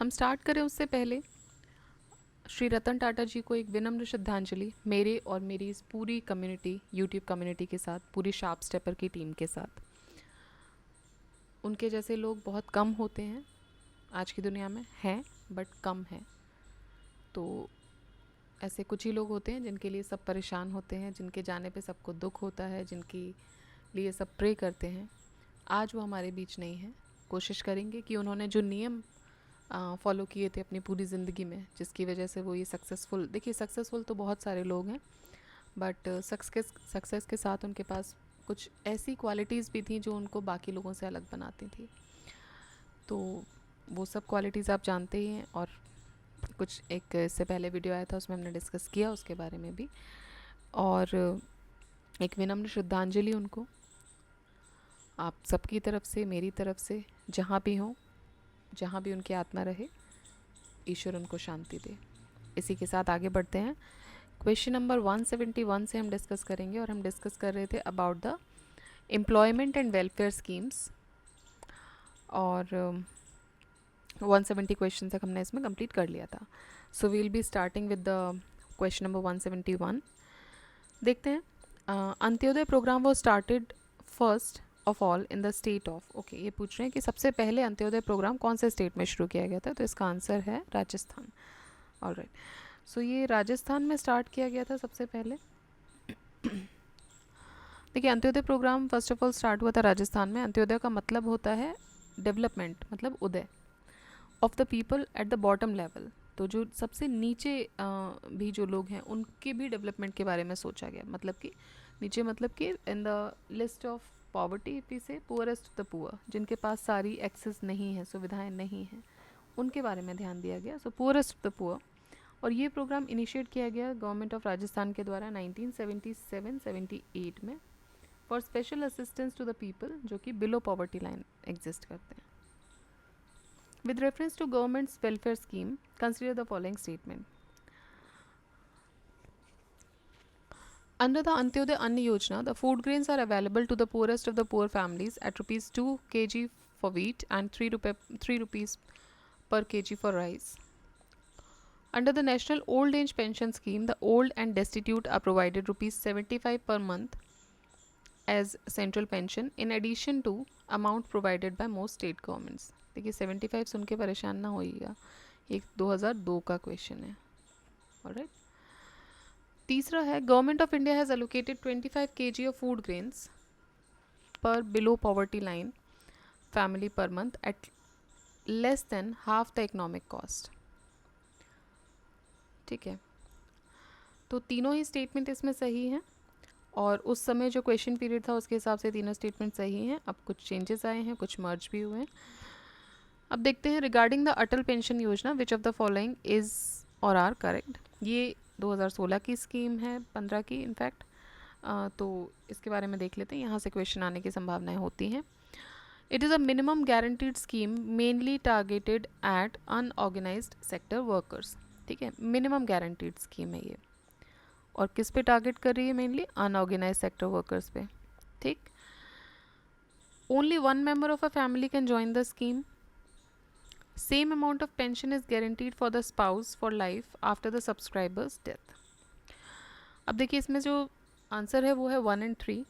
हम स्टार्ट करें उससे पहले श्री रतन टाटा जी को एक विनम्र श्रद्धांजलि मेरे और मेरी इस पूरी कम्युनिटी, यूट्यूब कम्युनिटी के साथ, पूरी शार्प स्टेपर की टीम के साथ। उनके जैसे लोग बहुत कम होते हैं आज की दुनिया में, हैं बट कम हैं। तो ऐसे कुछ ही लोग होते हैं जिनके लिए सब परेशान होते हैं, जिनके जाने पे सबको दुख होता है, जिनके लिए सब प्रे करते हैं। आज वो हमारे बीच नहीं है। कोशिश करेंगे कि उन्होंने जो नियम फॉलो किए थे अपनी पूरी ज़िंदगी में, जिसकी वजह से वो ये सक्सेसफुल, देखिए सक्सेसफुल तो बहुत सारे लोग हैं, बट सक्सेस के साथ उनके पास कुछ ऐसी क्वालिटीज़ भी थी जो उनको बाकी लोगों से अलग बनाती थी। तो वो सब क्वालिटीज़ आप जानते ही हैं, और कुछ एक इससे पहले वीडियो आया था उसमें हमने डिस्कस किया उसके बारे में भी। और एक विनम्र श्रद्धांजलि उनको आप सबकी तरफ से, मेरी तरफ से, जहाँ भी हों, जहाँ भी उनकी आत्मा रहे, ईश्वर उनको शांति दे। इसी के साथ आगे बढ़ते हैं। क्वेश्चन नंबर 171 से हम डिस्कस करेंगे, और हम डिस्कस कर रहे थे about the employment and welfare schemes, और 170 क्वेश्चन तक हमने इसमें कंप्लीट कर लिया था। So we will be starting with the question number 171। देखते हैं। अंत्योदय प्रोग्राम वो started first of all in the state of, okay, ये पूछ रहे हैं कि सबसे पहले अंत्योदय प्रोग्राम कौन से स्टेट में शुरू किया गया था, तो इसका आंसर है राजस्थान। ऑलराइट, सो ये राजस्थान में स्टार्ट किया गया था सबसे पहले। देखिए, Antyodaya programme first of all start हुआ था राजस्थान में। अंत्योदय का मतलब होता है डेवलपमेंट, मतलब उदय of the people at the bottom level. तो जो सबसे नीचे भी जो लोग हैं उनके भी डेवलपमेंट के बारे में सोचा गया। मतलब कि नीचे, मतलब कि in the list of poverty P से पुअरेस्ट ऑफ द पुअर, जिनके पास सारी एक्सेस नहीं है, सुविधाएं नहीं हैं, उनके बारे में ध्यान दिया गया। सो पुअरेस्ट ऑफ द पुअर। और ये प्रोग्राम इनिशिएट किया गया गवर्नमेंट ऑफ राजस्थान के द्वारा 1977-78 में, for special assistance to the people जो कि बिलो पॉवर्टी लाइन एग्जिस्ट करते हैं। With reference to government's welfare scheme, consider the following statement. Under the Antyodaya Anna Yojana, the food grains are available to the poorest of the poor families at rupees 2 kg for wheat and 3 rupees per kg for rice. Under the National Old Age Pension Scheme, the old and destitute are provided rupees 75 per month as central pension, in addition to amount provided by most state governments. देखिए 75 सुन के परेशान ना होइएगा, ये 2002 का question है। Alright, तीसरा है government of India has allocated 25 kg of food grains per below poverty line family per month at less than half the economic cost. ठीक है, तो तीनों ही स्टेटमेंट इसमें सही हैं, और उस समय जो क्वेश्चन पीरियड था उसके हिसाब से तीनों स्टेटमेंट सही हैं। अब कुछ चेंजेस आए हैं, कुछ मर्ज भी हुए हैं। अब देखते हैं रिगार्डिंग द अटल पेंशन योजना, विच ऑफ द फॉलोइंग इज़ और आर करेक्ट। ये 2016 की स्कीम है, 15 की इनफैक्ट, तो इसके बारे में देख लेते हैं, यहाँ से क्वेश्चन आने की संभावनाएं होती हैं। It is a minimum guaranteed scheme mainly targeted eight unorganised sector workers. ठीक है, मिनिमम गारंटीड स्कीम है ये, और किस पे टारगेट कर रही है? मेनली अनऑर्गेनाइज्ड सेक्टर वर्कर्स पे। ठीक, only one member of a family can join the scheme. Same amount of pension is guaranteed for the spouse for life after the subscriber's death. अब देखिए इसमें जो आंसर है वो है 1 और 3।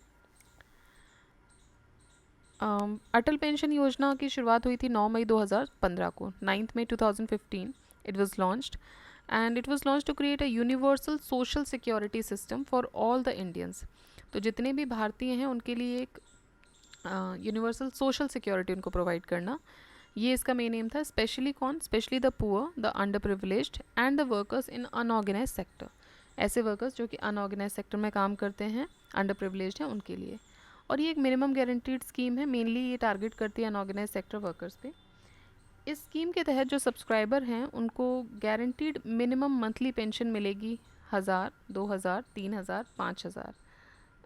अटल पेंशन योजना की शुरुआत हुई थी 9 मई 2015 को। 9 मई 2015 it was launched, and it was launch to create a universal social security system for all the Indians. तो जितने भी भारतीय हैं उनके लिए एक यूनिवर्सल सोशल सिक्योरिटी उनको प्रोवाइड करना, ये इसका मेन एम था। स्पेशली कौन? Specially the poor, the under privileged and the workers in unorganise sector. ऐसे वर्कर्स जो कि अनऑर्गेनाइज सेक्टर में काम करते हैं, अंडर प्रिविलेज्ड हैं, उनके लिए। और ये एक मिनिमम गारंटीड स्कीम है, मेनली ये टारगेट करती है अनऑर्गेनाइज सेक्टर वर्कर्स पे। इस स्कीम के तहत जो सब्सक्राइबर हैं उनको गारंटीड मिनिमम मंथली पेंशन मिलेगी 1000, 2000, 3000, 5000,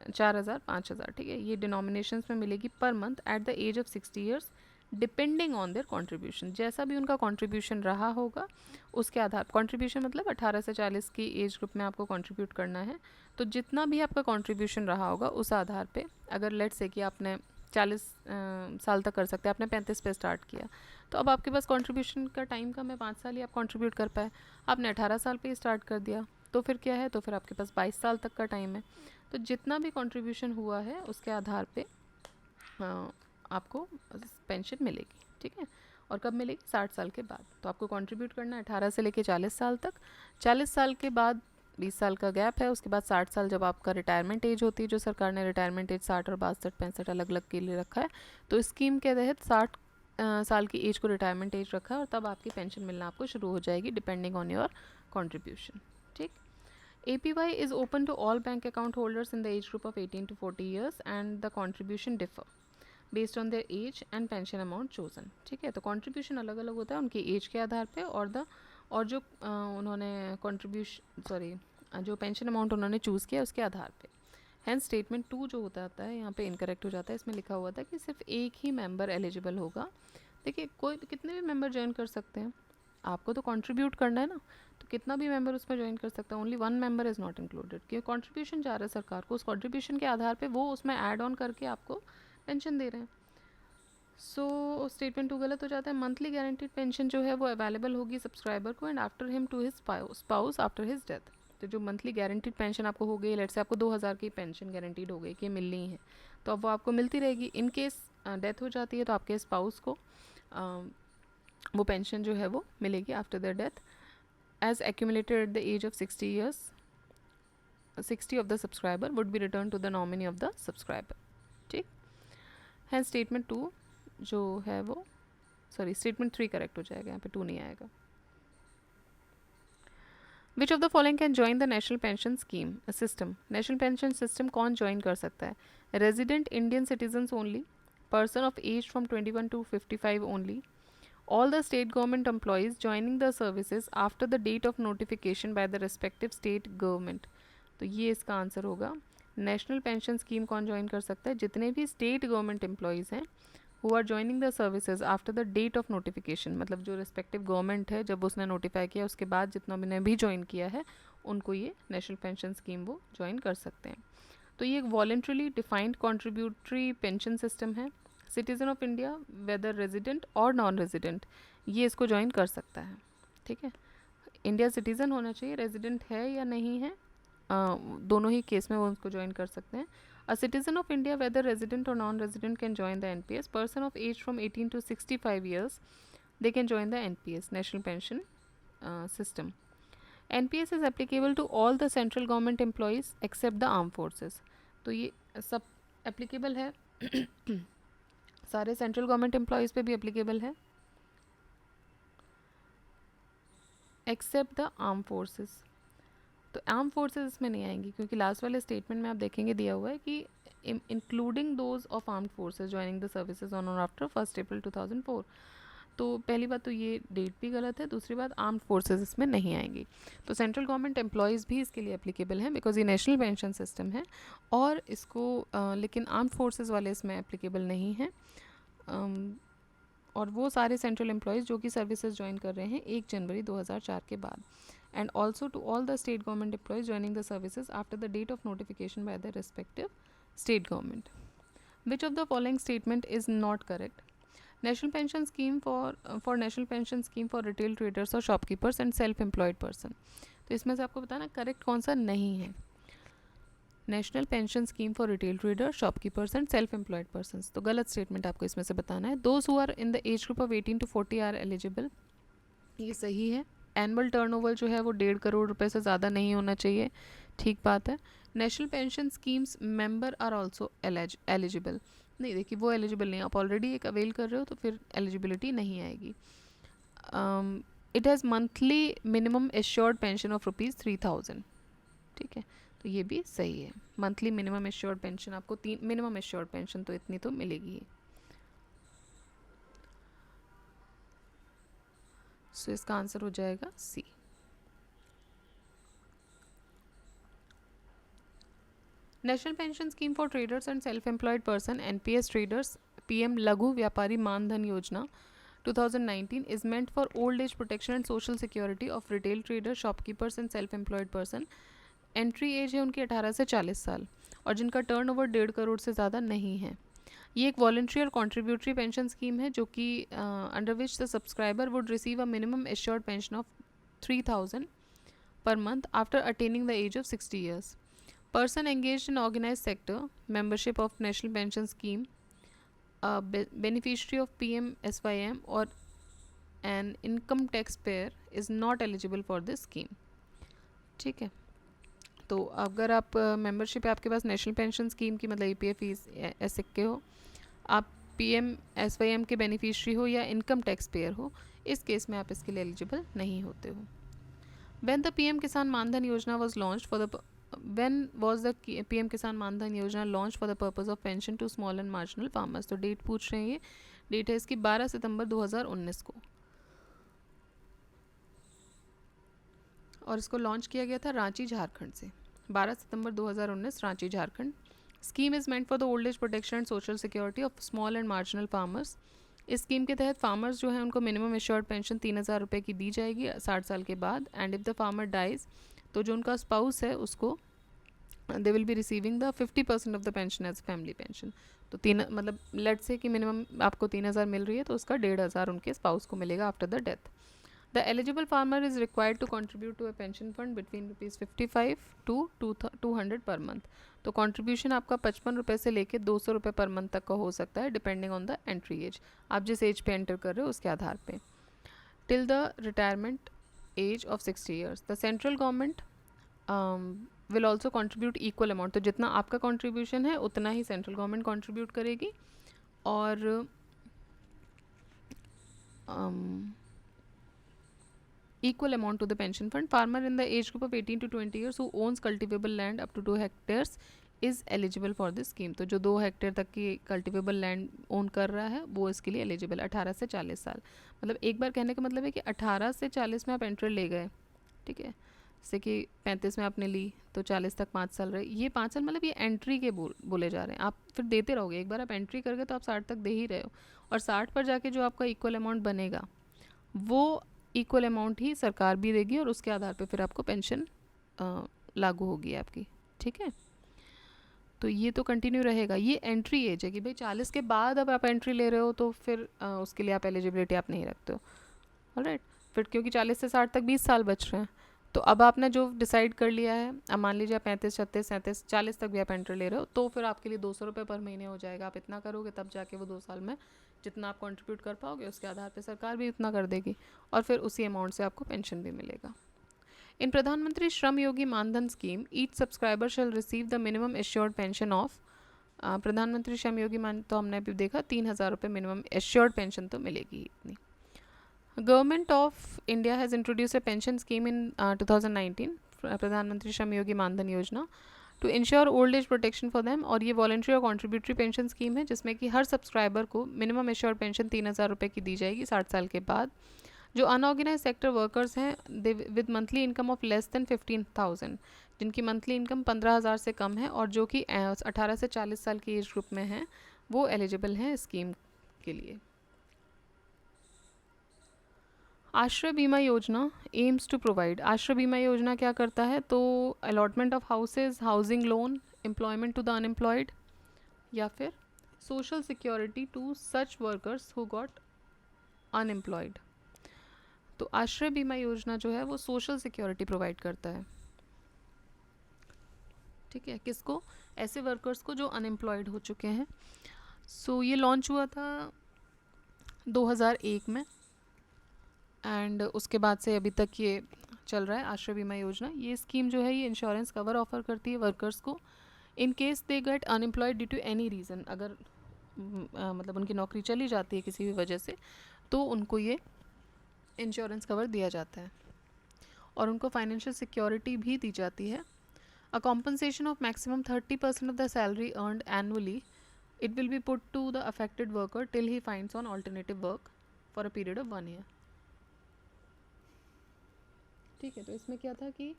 4000, 5000। ठीक है, ये डिनोमिनेशंस में मिलेगी पर month at the age of 60 years, depending on their contribution. जैसा भी उनका कंट्रीब्यूशन रहा होगा उसके आधार, कंट्रीब्यूशन मतलब 18 से 40 की एज ग्रुप में आपको कंट्रीब्यूट करना है, तो जितना भी आपका कंट्रीब्यूशन रहा होगा उस आधार पे, अगर लेट्स से कि आपने 40 साल तक कर सकते हैं। आपने 35 पे स्टार्ट किया, तो अब आपके पास कंट्रीब्यूशन का टाइम कम है, 5 साल ही आप कंट्रीब्यूट कर पाए। आपने 18 साल पे ही स्टार्ट कर दिया, तो फिर क्या है, तो फिर आपके पास 22 साल तक का टाइम है। तो जितना भी कंट्रीब्यूशन हुआ है उसके आधार पे आपको पेंशन मिलेगी, ठीक है। और कब मिलेगी? 60 साल के बाद। तो आपको कंट्रीब्यूट करना है 18 से लेके 40 साल तक। 40 साल के बाद 20 साल का गैप है, उसके बाद 60 साल जब आपका रिटायरमेंट एज होती है, जो सरकार ने रिटायरमेंट एज 60 और 62 65 अलग अलग के लिए रखा है, तो इस स्कीम के तहत 60 साल की एज को रिटायरमेंट एज रखा है, और तब आपकी पेंशन मिलना आपको शुरू हो जाएगी डिपेंडिंग ऑन योर कॉन्ट्रीब्यूशन, ठीक। APY is open to all bank account holders in the age group of 18 to 40 years and the contribution differ based on their age and pension amount chosen, ठीक है। तो contribution अलग अलग होता है उनकी as के आधार पे, और जो उन्होंने जो पेंशन अमाउंट उन्होंने चूज़ किया उसके आधार पे। हैंस स्टेटमेंट 2 जो होता है यहाँ पे इनकरेक्ट हो जाता है। इसमें लिखा हुआ था कि सिर्फ एक ही मेंबर एलिजिबल होगा। देखिए, कोई कितने भी मेंबर ज्वाइन कर सकते हैं, आपको तो कंट्रीब्यूट करना है ना, तो कितना भी मेंबर उसमें ज्वाइन कर सकता है। Only 1 member is not included, क्योंकि कंट्रीब्यूशन जा रहा है सरकार को, उस कंट्रीब्यूशन के आधार पे वो उसमें ऐड ऑन करके आपको पेंशन दे रहे हैं। सो स्टेटमेंट 2 गलत हो जाता है। मंथली गारंटीड पेंशन जो है वो अवेलेबल होगी सब्सक्राइबर को and after him to his spouse after his death. तो जो मंथली गारंटीड पेंशन आपको हो गई, लेट से आपको 2000 की पेंशन गारंटीड हो गई कि मिलनी है, तो अब वो आपको मिलती रहेगी। इन केस डेथ हो जाती है तो आपके स्पाउस को वो पेंशन जो है वो मिलेगी after the death as accumulated at the age of 60 years 60 of the subscriber would be return to the nominee of the subscriber, ठीक है। स्टेटमेंट 2 जो है वो स्टेटमेंट 3 करेक्ट हो जाएगा, यहाँ पे 2 नहीं आएगा। Which of the following can join the national pension scheme system? National pension system कौन ज्वाइन कर सकता है? Resident Indian citizens only, person of age from 21 to 55 only, all the state government employees joining the services after the date of notification by the respective state government। तो ये इसका answer होगा। National pension scheme कौन join कर सकता है? जितने भी स्टेट गवर्नमेंट एम्प्लॉयज़ हैं who are joining the services after the date of notification, मतलब जो रिस्पेक्टिव गवर्नमेंट है जब उसने नोटिफाई किया उसके बाद जितना मैंने भी ज्वाइन किया है, उनको ये नेशनल पेंशन स्कीम वो ज्वाइन कर सकते हैं। तो ये एक voluntarily defined contributory pension system है। Citizen of India whether resident और नॉन रेजिडेंट ये इसको ज्वाइन कर सकता है, ठीक है। इंडिया सिटीज़न होना चाहिए, रेजिडेंट है या नहीं है, दोनों ही केस में वो उसको ज्वाइन कर सकते हैं। A citizen of India whether resident और non resident can join the NPS। Person of age from 18 to 65 years they can join the NPS, National Pension System. NPS is applicable to all the central government employees except the armed forces। तो ये सब applicable है सारे central government employees पे भी applicable है accept the arm forces. तो arm forces इसमें नहीं आएंगी, क्योंकि लास्ट वाले स्टेटमेंट में आप देखेंगे दिया हुआ है कि including those of armed forces joining the services on और आफ्टर 1 April 2004। तो पहली बात तो ये डेट भी गलत है, दूसरी बात आर्म्ड फोर्सेस इसमें नहीं आएंगी। तो सेंट्रल गवर्नमेंट एम्प्लॉयज़ भी इसके लिए एप्लीकेबल हैं बिकॉज ये नेशनल पेंशन सिस्टम है, और इसको लेकिन आर्म्ड फोर्सेस वाले इसमें एप्लीकेबल नहीं हैं। और वो सारे सेंट्रल एम्प्लॉयज़ जो कि सर्विसेज ज्वाइन कर रहे हैं 1 जनवरी 2004 के बाद। And also to all the state government employees joining the services after the date of notification by the respective state government. Which of the following statement is not correct? National pension scheme for national pension scheme for retail traders और shopkeepers and self employed person. तो इसमें से आपको बताना correct कौन सा नहीं है। National pension scheme for retail trader, shopkeepers and self employed persons, तो गलत स्टेटमेंट आपको इसमें से बताना है। Those who are in the age group of 18 to 40 are eligible, ये सही है। एनुअल टर्नओवर जो है वो 1.5 करोड़ रुपए से ज़्यादा नहीं होना चाहिए, ठीक बात है। National pension schemes member are also eligible, नहीं देखिए वो एलिजिबल नहीं, आप ऑलरेडी एक अवेल कर रहे हो तो फिर एलिजिबिलिटी नहीं आएगी। It has monthly minimum assured pension of ₹3000, ठीक है, तो ये भी सही है। मंथली मिनिमम एश्योर्ड पेंशन आपको मिनिमम एश्योर्ड पेंशन तो इतनी तो मिलेगी। सो इसका आंसर हो जाएगा C. National pension scheme for traders and self employed person NPS traders PM लघु व्यापारी मानधन योजना 2019 is meant for old age protection and social security of retail traders, shopkeepers and self-employed person। Entry age है उनकी 18 से 40 साल और जिनका turnover 1.5 crore से ज़्यादा नहीं है। ये एक वॉलंटरी और कॉन्ट्रीब्यूटरी पेंशन स्कीम है जो कि under which the subscriber would receive a minimum assured pension of 3000 per month after attaining the age of 60 years. Person engaged in organized sector, membership of National Pension Scheme, a beneficiary of PM-SYM or an income taxpayer is not eligible for this scheme. ठीक है, तो अगर आप membership है आपके पास national pension scheme की, मतलब EPF ऐसे के हो, आप PM-SYM के बेनिफिशरी हो या इनकम टैक्स पेयर हो, इस केस में आप इसके लिए एलिजिबल नहीं होते हो. When the PM Kisan Mandhan Yojana was launched for the when was the PM Kisan Mandhan Yojana launched for the purpose of pension to small and marginal farmers? तो डेट पूछ रहे हैं, ये डेट है इसकी 12 सितंबर 2019 को, और इसको लॉन्च किया गया था रांची झारखंड से. 12 सितंबर 2019 Ranchi Jharkhand. Scheme is meant for the old age protection and social security of small and marginal farmers. इस स्कीम के तहत फार्मर्स जो हैं उनको मिनिमम एश्योर्ड पेंशन 3000 रुपये की दी जाएगी 60 साल के बाद. And if the farmer dies, तो जो उनका स्पाउस है उसको they will be receiving the 50% of the pension as family pension. तो मतलब लेट से कि मिनिमम आपको 3000 मिल रही है तो उसका 1500 उनके स्पाउस को मिलेगा after the death. The eligible farmer is required to contribute to a pension fund between rupees 55 to 200 per month. तो contribution आपका 55 रुपये से लेके 200 रुपये पर मंथ तक का हो सकता है depending on the entry age. आप जिस एज पे एंटर कर रहे हो उसके आधार पे. Till the retirement age of 60 years the central government will also contribute equal amount. तो जितना आपका कॉन्ट्रीब्यूशन है उतना ही सेंट्रल गवर्नमेंट कॉन्ट्रीब्यूट करेगी. और equal amount to the pension fund. Farmer in the age group of 18 to 20 years who owns cultivable land up to 2 hectares is eligible for this scheme. तो जो 2 hectare तक की cultivable land own कर रहा है वो इसके लिए एलिजिबल. 18 से 40 साल, मतलब एक बार कहने का मतलब है कि 18 से 40 में आप एंट्री ले गए, ठीक है, जैसे कि 35 में आपने ली तो 40 तक 5 साल रहे. ये 5 साल मतलब ये एंट्री के बोले जा रहे हैं. आप फिर देते रहोगे, एक बार आप एंट्री कर गए तो आप 60 तक दे ही रहे हो. और 60 पर जाके जो आपका इक्वल अमाउंट बनेगा वो इक्वल अमाउंट ही सरकार भी देगी और उसके आधार पे फिर आपको पेंशन लागू होगी आपकी. ठीक है, तो ये तो कंटिन्यू रहेगा. ये एंट्री एज है कि भाई 40 के बाद अब आप एंट्री ले रहे हो तो फिर उसके लिए आप एलिजिबिलिटी आप नहीं रखते हो. ऑलराइट, फिर क्योंकि 40 से 60 तक 20 साल बच रहे हैं तो अब आपने जो डिसाइड कर लिया है, अब मान लीजिए आप 35, 36, 37, 40 तक भी आप एंट्री ले रहे हो तो फिर आपके लिए 200 रुपये पर महीने हो जाएगा. आप इतना करोगे तब जाके वो 2 साल में जितना आप कंट्रीब्यूट कर पाओगे उसके आधार पे सरकार भी उतना कर देगी और फिर उसी अमाउंट से आपको पेंशन भी मिलेगा. In Pradhan Mantri Shram Yogi Maandhan scheme each subscriber shall receive the minimum assured pension of. Pradhan Mantri Shram योगी मान तो हमने अभी देखा 3000 रुपये मिनिमम एश्योर्ड पेंशन तो मिलेगी इतनी. Government of India has introduce a pension scheme in 2019, Pradhan Mantri Shram Yogi Maandhan Yojana, to ensure old age protection for them. और ये वॉलंटरी और कॉन्ट्रीब्यूटरी पेंशन स्कीम है जिसमें कि हर सब्सक्राइबर को मिनिमम एश्योर्ड पेंशन 3000 रुपये की दी जाएगी 60 साल के बाद. जो अनऑर्गेनाइज सेक्टर वर्कर्स हैं they with monthly income of less than 15,000, जिनकी मंथली इनकम 15,000 से कम है और जो कि 18 से 40 साल की एज ग्रुप में हैं वो एलिजिबल हैं स्कीम के लिए. आश्रय बीमा योजना एम्स टू प्रोवाइड. आश्रय बीमा योजना क्या करता है, तो allotment of houses, housing loan, employment to the unemployed या फिर social security to such workers who got unemployed. तो आश्रय बीमा योजना जो है वो सोशल सिक्योरिटी प्रोवाइड करता है. ठीक है, किसको? ऐसे वर्कर्स को जो अनएम्प्लॉयड हो चुके हैं. सो ये लॉन्च हुआ था 2001 में एंड उसके बाद से अभी तक ये चल रहा है आश्रय बीमा योजना. ये स्कीम जो है ये इंश्योरेंस कवर ऑफर करती है वर्कर्स को in case they get unemployed due to any reason. अगर मतलब उनकी नौकरी चली जाती है किसी भी वजह से तो उनको ये इंश्योरेंस कवर दिया जाता है और उनको फाइनेंशियल सिक्योरिटी भी दी जाती है. A compensation of maximum 30% of the salary earned annually it will be put to the affected worker till he finds on alternative work for a period of 1 year. ठीक है, तो इसमें क्या था कि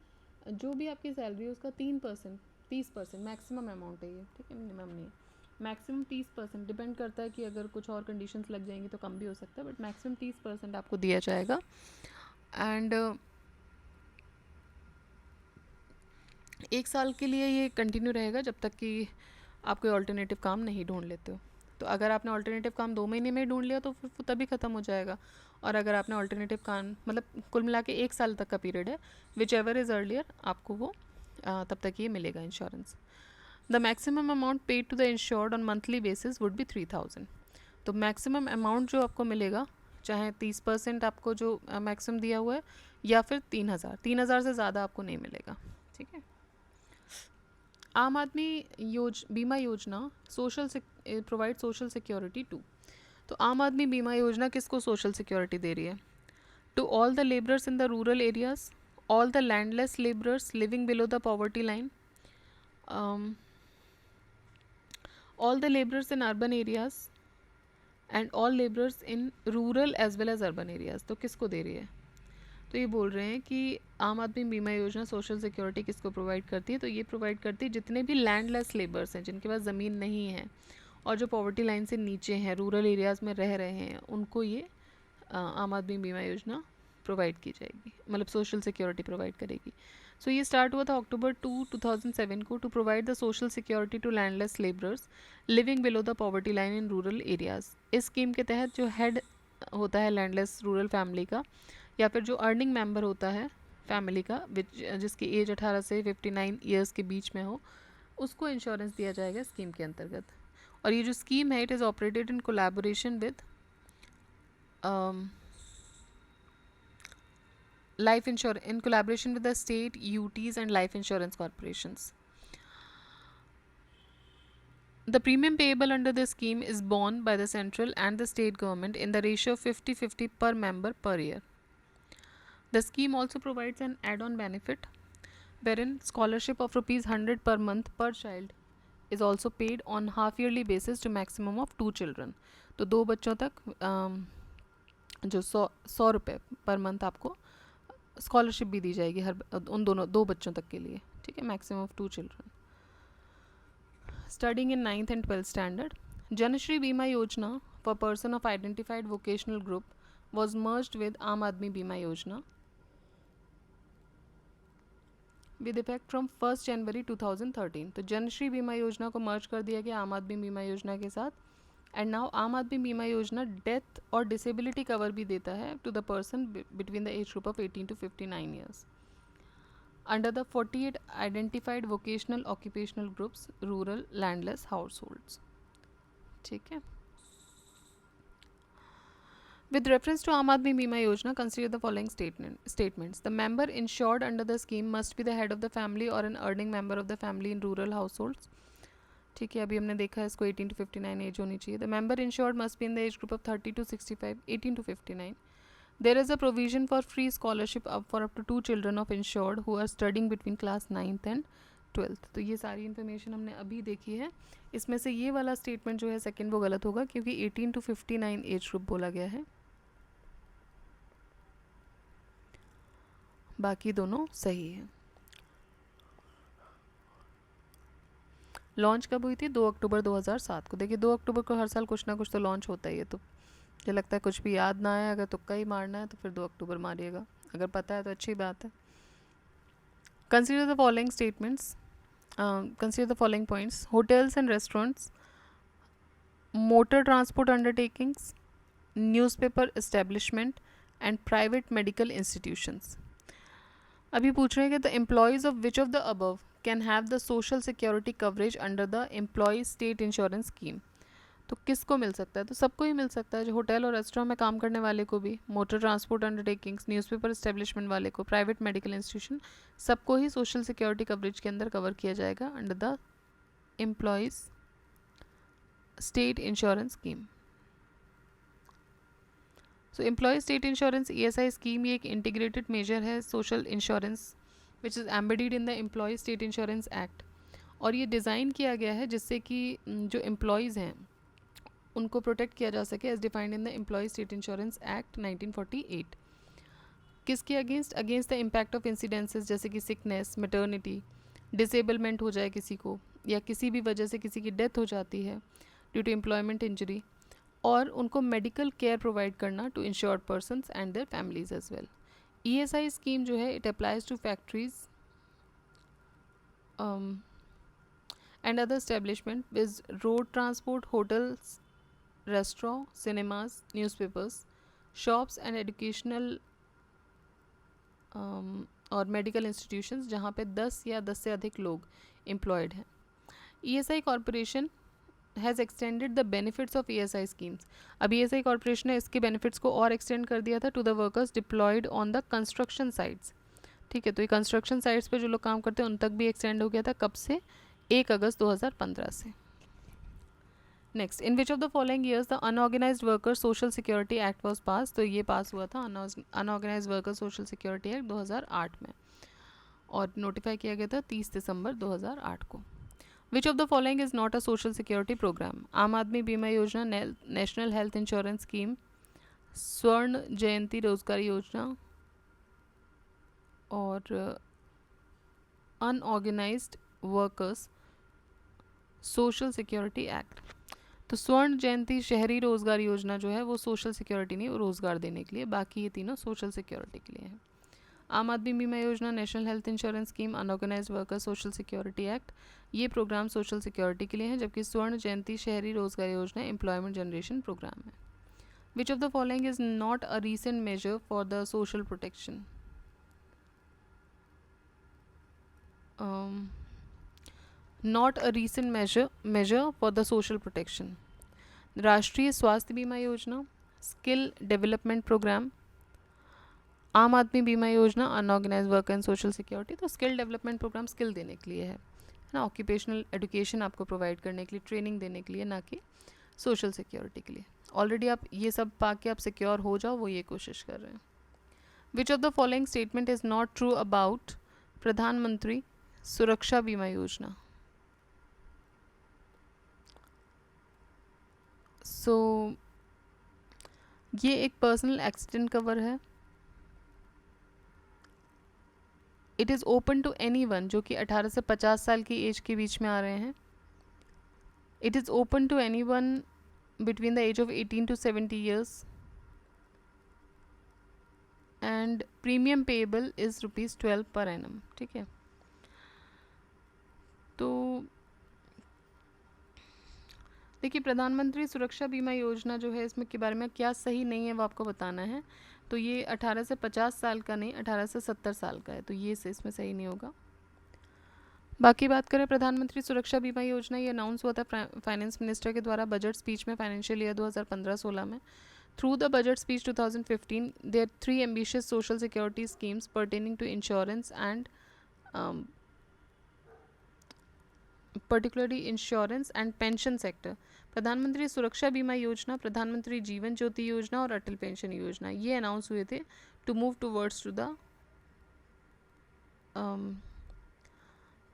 जो भी आपकी सैलरी है उसका 3%, 30% मैक्सिमम अमाउंट है ये. ठीक है, मिनिमम नहीं है. मैक्सिमम 30%, डिपेंड करता है कि अगर कुछ और कंडीशंस लग जाएंगी तो कम भी हो सकता है, बट मैक्सिमम 30% आपको दिया जाएगा. एंड 1 साल के लिए ये कंटिन्यू रहेगा जब तक कि आप कोई ऑल्टरनेटिव काम नहीं ढूंढ लेते हो. तो अगर आपने ऑल्टरनेटिव काम 2 महीने में ढूंढ लिया तो फिर वो तभी ख़त्म हो जाएगा, और अगर आपने ऑल्टरनेटिव काम मतलब कुल मिला के 1 साल तक का पीरियड है, विच एवर इज़ अर्लियर आपको वो तब तक ये मिलेगा insurance. The maximum amount paid to the insured on monthly basis would be 3000। तो मैक्सिमम अमाउंट जो आपको मिलेगा, चाहे 30% आपको जो मैक्सिमम दिया हुआ है, या फिर 3000 से ज़्यादा आपको नहीं मिलेगा। ठीक है। आम Aadmi Bima Yojana social provide social security to. तो आम आदमी बीमा योजना किसको सोशल सिक्योरिटी दे रही है? To all the labourers in the rural areas, all the landless labourers living below the poverty line, all the laborers in urban areas and all laborers in rural as well as urban areas। तो किसको दे रही है? तो ये बोल रहे हैं कि आम आदमी बीमा योजना सोशल सिक्योरिटी किसको प्रोवाइड करती है? तो ये प्रोवाइड करती है जितने भी लैंडलेस लेबर्स हैं, जिनके पास ज़मीन नहीं है और जो पॉवर्टी लाइन से नीचे हैं, रूरल एरियाज़ में रह रहे हैं, उनको ये आम आदमी बीमा योजना प्रोवाइड की जाएगी, मतलब सोशल सिक्योरिटी प्रोवाइड करेगी। सो ये स्टार्ट हुआ था October 2, 2007 को, to provide the social security to landless labourers living below the poverty line in rural areas. इस स्कीम के तहत जो हेड होता है लैंडलेस रूरल फैमिली का, या फिर जो अर्निंग मेंबर होता है फैमिली का जिसकी एज 18 से 59 ईयर्स के बीच में हो, उसको इंश्योरेंस दिया जाएगा स्कीम के अंतर्गत। और ये जो स्कीम है, it is operated in collaboration with life insurance, in collaboration with the state UTs and life insurance corporations. The premium payable under this scheme is borne by the central and the state government in the ratio of 50-50 per member per year. The scheme also provides an add-on benefit wherein scholarship of rupees 100 per month per child is also paid on half yearly basis to maximum of 2 children. तो 2 बच्चों तक जो 100 रुपये per month आपको scholarship भी दी जाएगी हर उन दोनों 2 बच्चों तक के लिए। ठीक है, maximum of 2 children studying in 9th and 12th standard. Janashree Bima Yojana for person of identified vocational group was merged with Aam Aadmi Bima योजना विद इफेक्ट फ्रॉम 1 जनवरी 2013। तो जनश्री बीमा योजना को मर्ज कर दिया गया आम आदमी बीमा योजना के साथ। एंड नाउ आम आदमी बीमा योजना डेथ और डिसेबिलिटी कवर भी देता है to the person between the age group of 18 to 59 years under the 48 identified vocational occupational groups rural landless households. ठीक है। With reference to Aam Aadmi Bima Yojana, consider the following statements. The member insured under the scheme must be the head of the family or an earning member of the family in rural households. ठीक है, अभी हमने देखा है इसको 18 to 59 as होनी चाहिए। The member insured must be in the age group of 30 to 65, 18 to 59. There is a provision for free scholarship for up to 2 children of insured who are studying between class 9th and 12th. तो ये सारी information हमने अभी देखी है। इसमें से ये वाला स्टेटमेंट जो है सेकंड वो गलत होगा, क्योंकि 18 to 59 एज ग्रुप बोला गया है, बाकी दोनों सही है। लॉन्च कब हुई थी? 2 अक्टूबर 2007 को। देखिए 2 अक्टूबर को हर साल कुछ ना कुछ तो लॉन्च होता ही है, तो मुझे लगता है कुछ भी याद ना आए, अगर तुक्का ही मारना है तो फिर 2 अक्टूबर मारिएगा, अगर पता है तो अच्छी बात है। Consider the following statements, consider the following points. Hotels and restaurants, motor transport undertakings, newspaper establishment and private medical institutions. अभी पूछ रहे हैं कि the employees of which of the above can have the social security coverage under the employee state insurance scheme. तो किसको मिल सकता है? तो सबको ही मिल सकता है, जो होटल और रेस्टोरेंट में काम करने वाले को भी, motor transport undertakings, newspaper establishment वाले को, प्राइवेट मेडिकल इंस्टीट्यूशन, सबको ही सोशल सिक्योरिटी कवरेज के अंदर कवर किया जाएगा under the employees state insurance scheme. So employee state insurance ESI scheme ये एक इंटीग्रेटेड मेजर है social insurance which is embedded in the employee state insurance act, और ये डिज़ाइन किया गया है जिससे कि जो एम्प्लॉयज़ हैं उनको प्रोटेक्ट किया जा सके as defined in the employee state insurance act 1948। किसके against? Against the impact of incidences, जैसे कि सिकनेस, मैटर्निटी, डिसेबलमेंट हो जाए किसी को, या किसी भी वजह से किसी की डेथ हो जाती है ड्यू टू एम्प्लॉयमेंट इंजरी, और उनको मेडिकल केयर प्रोवाइड करना to insured persons and their families as well. ESI scheme जो है it applies to factories and other establishment with road transport, hotels restaurant, cinemas, newspapers, shops and educational और medical institutions जहाँ पे 10 या 10 से अधिक लोग एम्प्लॉयड हैं। ESI corporation has extended the benefits of ESI schemes. अब ईएसआई कॉरपोरेशन ने इसके बेनिफिट्स को और एक्सटेंड कर दिया था to the workers deployed on the construction sites. ठीक है, तो ये कंस्ट्रक्शन साइट्स पे जो लोग काम करते हैं उन तक भी एक्सटेंड हो गया था। कब से? 1 अगस्त 2015 से। Next, in which of the following years the unorganised worker social security act was pass. तो ये पास हुआ था unorganised worker social security act 2008 में, और नोटिफाई किया गया था 30 दिसंबर 2008 को। Which of the following is not a social security programme. Aam Aadmi Bima योजना, नेशनल हेल्थ इंश्योरेंस स्कीम, स्वर्ण जयंती रोजगार योजना और unorganised workers social security act. तो स्वर्ण जयंती शहरी रोजगार योजना जो है वो सोशल सिक्योरिटी नहीं, वो रोजगार देने के लिए, बाकी ये तीनों सोशल सिक्योरिटी के लिए है। आम आदमी बीमा योजना, national health insurance scheme, unorganised worker social security act, ये प्रोग्राम सोशल सिक्योरिटी के लिए है, जबकि स्वर्ण जयंती शहरी रोजगार योजना एम्प्लॉयमेंट जनरेशन प्रोग्राम है। Which of the following is not a recent measure for the social protection. Not a recent measure for the social protection. Rashtriya Swasthya बीमा योजना, skill development programme, Aam Aadmi Bima Yojana, unorganised work and social security. तो skill development programme skill देने के लिए है ना, occupational education आपको provide करने के लिए, ट्रेनिंग देने के लिए, ना कि सोशल सिक्योरिटी के लिए। ऑलरेडी आप ये सब पा के आप सिक्योर हो जाओ, वो ये कोशिश कर रहे हैं। Which of the following statement is not true about Pradhanmantri Suraksha Bima Yojana. So ये एक पर्सनल एक्सीडेंट कवर है। It is open to anyone जो कि 18 से 50 साल की एज के बीच में आ रहे हैं। It is open to anyone between the age of 18 to 70 years and premium payable is ₹12 per annum. ठीक है, तो देखिए प्रधानमंत्री सुरक्षा बीमा योजना जो है, इसमें के बारे में क्या सही नहीं है वो आपको बताना है। तो ये 18 से 50 साल का नहीं, 18 से 70 साल का है, तो ये से इसमें सही नहीं होगा। बाकी बात करें प्रधानमंत्री सुरक्षा बीमा योजना, ये अनाउंस हुआ था फाइनेंस मिनिस्टर के द्वारा बजट स्पीच में फाइनेंशियल ईयर 2015-16 में। Through the budget speech 2015 there 3 ambitious social security schemes pertaining to insurance and particularly insurance and pension sector. Pradhanmantri Suraksha Bima योजना, प्रधानमंत्री जीवन ज्योति योजना और अटल पेंशन योजना, ये अनाउंस हुए थे to move towards to the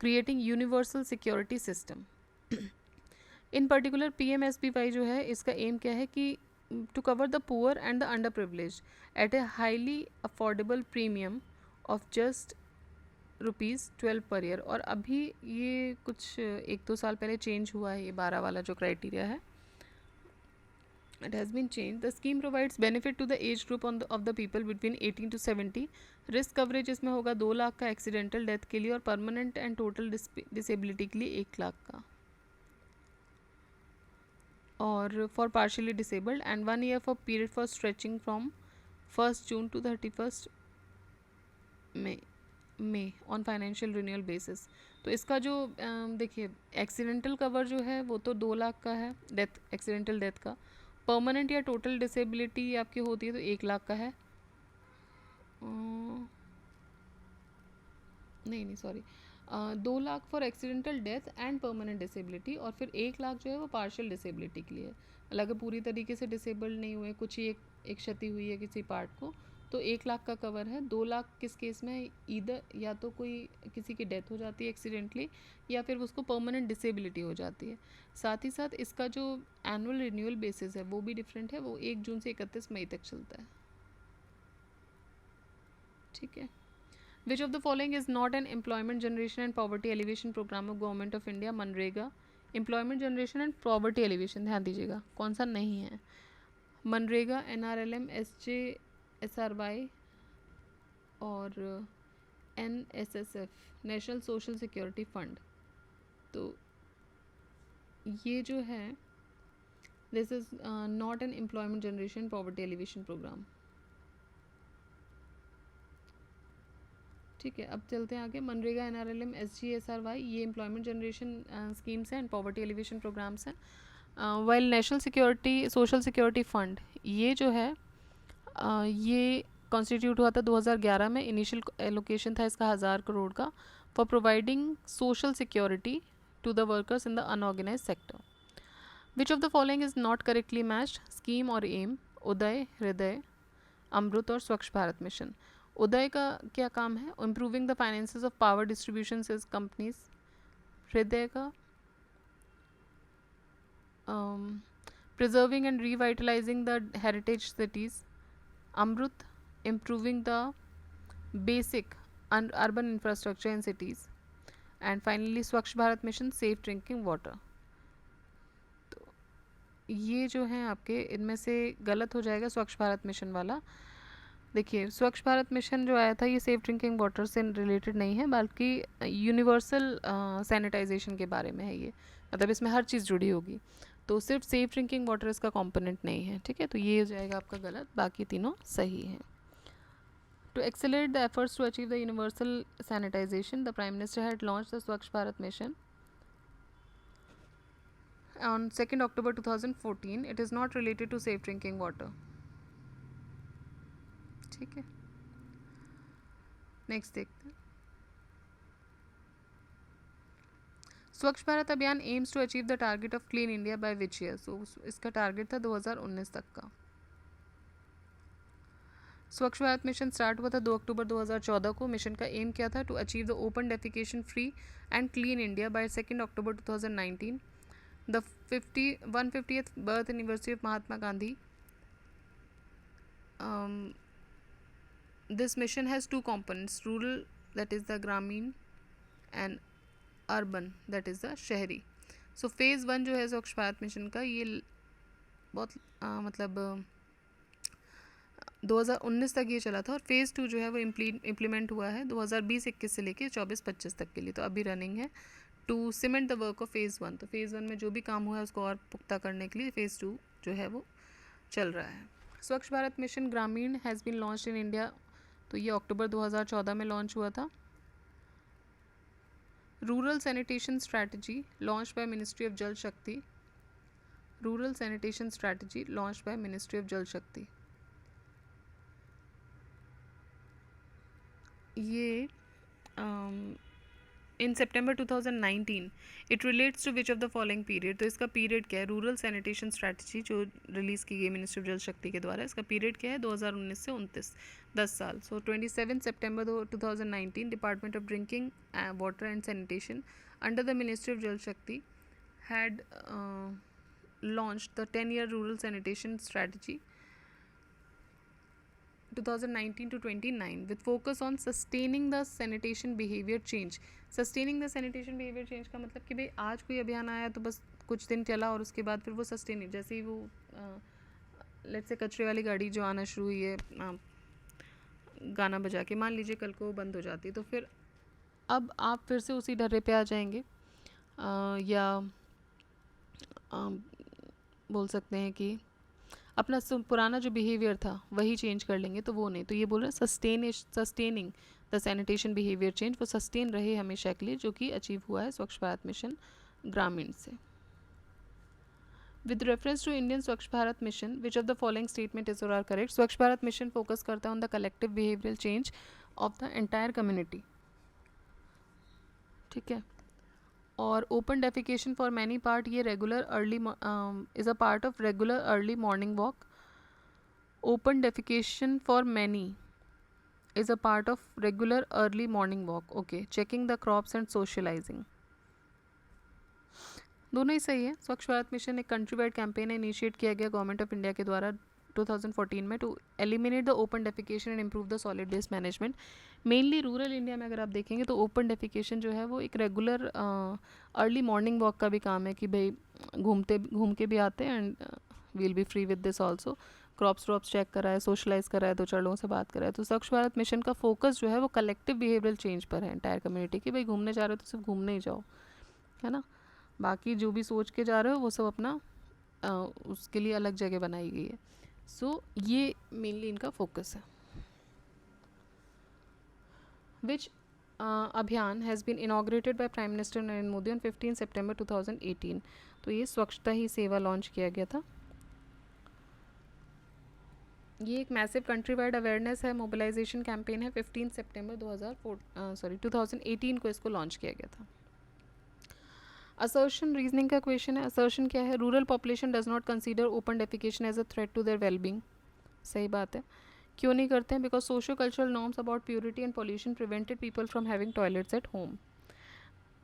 creating universal security system. In particular PMSBY जो है, इसका एम क्या है कि to cover the poor and the underprivileged at a highly affordable premium of just ₹12 per year. और अभी ये कुछ 1-2 साल पहले चेंज हुआ है, ये 12 वाला जो क्राइटेरिया है, it has been changed. The scheme provides benefit to the age group of the people between 18 to 70. Risk coverage इसमें होगा 2 लाख का एक्सीडेंटल डेथ के लिए, और परमानेंट एंड टोटल डिसेबिलिटी के लिए 1 लाख का, और for partially disabled, and 1 year for period for stretching from 1 June to 31 may on financial renewal basis. तो इसका जो देखिए एक्सीडेंटल कवर जो है वो तो 2 लाख का है, डेथ एक्सीडेंटल डेथ का। परमानेंट या टोटल डिसेबिलिटी आपकी होती है तो 1 लाख का है। नहीं sorry, 2 lakh for accidental death and permanent disability, और फिर 1 लाख जो है वो पार्शियल डिसेबिलिटी के लिए। अगर पूरी तरीके से डिसेबल्ड नहीं हुए, कुछ ही एक क्षति हुई है किसी पार्ट को, तो 1 लाख का कवर है। 2 लाख किस केस में है? ईदर या तो कोई किसी की डेथ हो जाती है एक्सीडेंटली, या फिर उसको परमानेंट डिसेबिलिटी हो जाती है। साथ ही साथ इसका जो एनुअल रिन्यूअल बेसिस है वो भी डिफरेंट है, वो 1 जून से 31 मई तक चलता है। ठीक है। Which of the following is not an employment generation and poverty alleviation programme of government of India? MNREGA, employment generation and poverty alleviation, ध्यान दीजिएगा कौन सा नहीं है। मनरेगा, NRLM, SJSRY और NSSF, national social security fund. तो ये जो है this is not an employment generation poverty alleviation programme. ठीक है, अब चलते हैं आगे। मनरेगा, NRLM, SGSRY ये एम्प्लॉयमेंट जनरेशन स्कीम्स हैं एंड पॉवर्टी एलिवेशन प्रोग्राम्स हैं। While national security social security fund ये जो है ये कॉन्स्टिट्यूट हुआ था 2011 में। इनिशियल एलोकेशन था इसका 1000 करोड़ का for providing social security to the workers in the unorganised sector. Which of the following is not correctly matched? Scheme और एम, उदय, हृदय, अमृत और स्वच्छ भारत मिशन। उदय का क्या काम है? Improving the finances of power distribution companies. हृदय का preserving and revitalizing the heritage cities. Amrut, improving the basic urban infrastructure in cities. And finally Swachh Bharat Mission, safe drinking water. तो ये जो हैं आपके इनमें से गलत हो जाएगा स्वच्छ भारत मिशन वाला। देखिए स्वच्छ भारत मिशन जो आया था ये सेफ ड्रिंकिंग वाटर से रिलेटेड नहीं है, बल्कि यूनिवर्सल सैनिटाइजेशन के बारे में है ये, मतलब इसमें हर चीज़ जुड़ी होगी, तो सिर्फ सेफ ड्रिंकिंग वाटर इसका कंपोनेंट नहीं है। ठीक है, तो ये हो जाएगा आपका गलत, बाकी तीनों सही हैं। To accelerate the efforts to achieve the universal sanitisation, the prime minister had launch the Swachh Bharat mission on 2nd October 2014. It is not related to safe drinking water. ठीक है, नेक्स्ट देखते हैं। Swachh Bharat Abhiyan aims to achieve the target of clean India by which year? So इसका target था 2019 तक का। स्वच्छ Bharat mission start हुआ था 2 अक्टूबर 2014 को। मिशन का एम क्या था? To achieve the open defecation free and clean India by 2nd October 2019। The 150th birth anniversary of Mahatma Gandhi. This mission has two components, rural that is the Gramin and urban that is the शहरी। So phase 1 जो है Swachh Bharat mission का ये बहुत मतलब 2019 तक ये चला था, और फेज़ 2 जो है वो इम्प्लीमेंट हुआ है 2020-21 से लेके 24-25 तक के लिए, तो अभी रनिंग है to cement the work of phase 1। तो फेज़ 1 में जो भी काम हुआ है उसको और पुख्ता करने के लिए फेज़ 2 जो है वो चल रहा है। Swachh Bharat mission Gramin has been launched in India, तो ये अक्टूबर 2014 में लॉन्च हुआ था। Rural sanitation strategy launch by ministry of Jal Shakti. Rural sanitation strategy launch by ministry of Jal Shakti. ये इन सितंबर 2019। It relates to which of the following period? तो इसका पीरियड क्या है? रूरल सैनिटेशन स्ट्रैटेजी जो रिलीज़ की गई मिनिस्ट्री ऑफ जल शक्ति के द्वारा, इसका पीरियड क्या है? 2019 से 29, 10 साल। सो 27 सितंबर 2019 department of drinking water and sanitation under the ministry of Jal शक्ति had launched the 10-year rural sanitation strategy 2019 to 29 with focus on sustaining the sanitation behavior change। sustaining the sanitation behavior change का मतलब कि भाई आज कोई अभियान आया तो बस कुछ दिन चला और उसके बाद फिर वो सस्टेन, जैसे ही वो लेट्स से कचरे वाली गाड़ी जो आना शुरू हुई है गाना बजा के, मान लीजिए कल को बंद हो जाती, तो फिर अब आप फिर से उसी ढर्रे पे आ जाएंगे, या बोल सकते हैं कि अपना पुराना जो बिहेवियर था वही चेंज कर लेंगे, तो वो नहीं। तो ये बोल रहे हैं sustaining the sanitation behaviour change, वो सस्टेन रहे हमेशा के लिए, जो कि अचीव हुआ है स्वच्छ भारत मिशन ग्रामीण से। With reference to Indian Swachh Bharat mission which of the following statement is और are correct? Swachh Bharat mission focus करता है on the collective behavioural change of the entire community. ठीक है, और open defecation for many part ये regular early is a part of regular early morning walk. Open defecation for many is a part of regular early morning walk. Okay, checking the crops and socialising, दोनों ही सही है। Swachh Bharat mission एक country wide campaign initiate किया गया government of India के द्वारा 2014 में to eliminate the open defecation and improve the solid waste management. Mainly rural India में अगर आप देखेंगे तो ओपन डेफिकेशन जो है वो एक रेगुलर अर्ली मॉर्निंग वॉक का भी काम है, कि भाई घूम के भी आते हैं and will be free with this also. Crops check कराए, सोशलाइज कराए, दो चार लोगों से बात कराए। तो स्वच्छ भारत मिशन का फोकस जो है वो कलेक्टिव बिहेवियरल चेंज पर है एंटायर कम्युनिटी की। भाई घूमने जा रहे हो तो सिर्फ घूमने ही जाओ, है ना, बाकी जो भी सोच के जा रहे हो वो सब अपना उसके लिए अलग जगह बनाई गई है. सो ये मेनली इनका फोकस है. विच अभियान has been inaugurated by prime minister Narendra Modi on 15 सितंबर 2018. तो ये स्वच्छता ही सेवा लॉन्च किया गया था. ये एक मैसिव कंट्री वाइड अवेयरनेस है, मोबिलाइजेशन कैंपेन है. 15 सितंबर 2018 को इसको लॉन्च किया गया था. असर्शन रीजनिंग का क्वेश्चन है. असर्शन क्या है? Rural population does not consider open defecation as a threat to their wellbeing. सही बात है. क्यों नहीं करते हैं? Because socio cultural norms about purity and pollution prevented people from having toilets at home.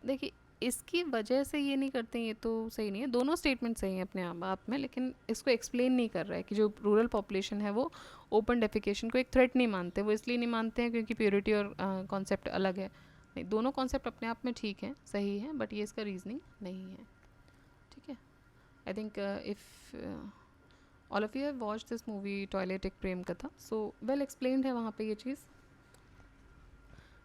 देखिए, इसकी वजह से ये नहीं करते हैं, ये तो सही नहीं है. दोनों स्टेटमेंट सही हैं अपने आप में, लेकिन इसको एक्सप्लेन नहीं कर रहा है कि जो रूरल पॉपुलेशन है वो ओपन डेफिकेशन को एक थ्रेट नहीं मानते. वो इसलिए नहीं मानते हैं क्योंकि प्योरिटी और कॉन्सेप्ट अलग है. नहीं, दोनों कॉन्सेप्ट अपने आप में ठीक है, सही है, बट ये इसका रीजनिंग नहीं है. ठीक है. I think if all of you have watched this movie toilet एक प्रेम कथा, सो वेल एक्सप्लेन्ड है वहाँ पे ये चीज़.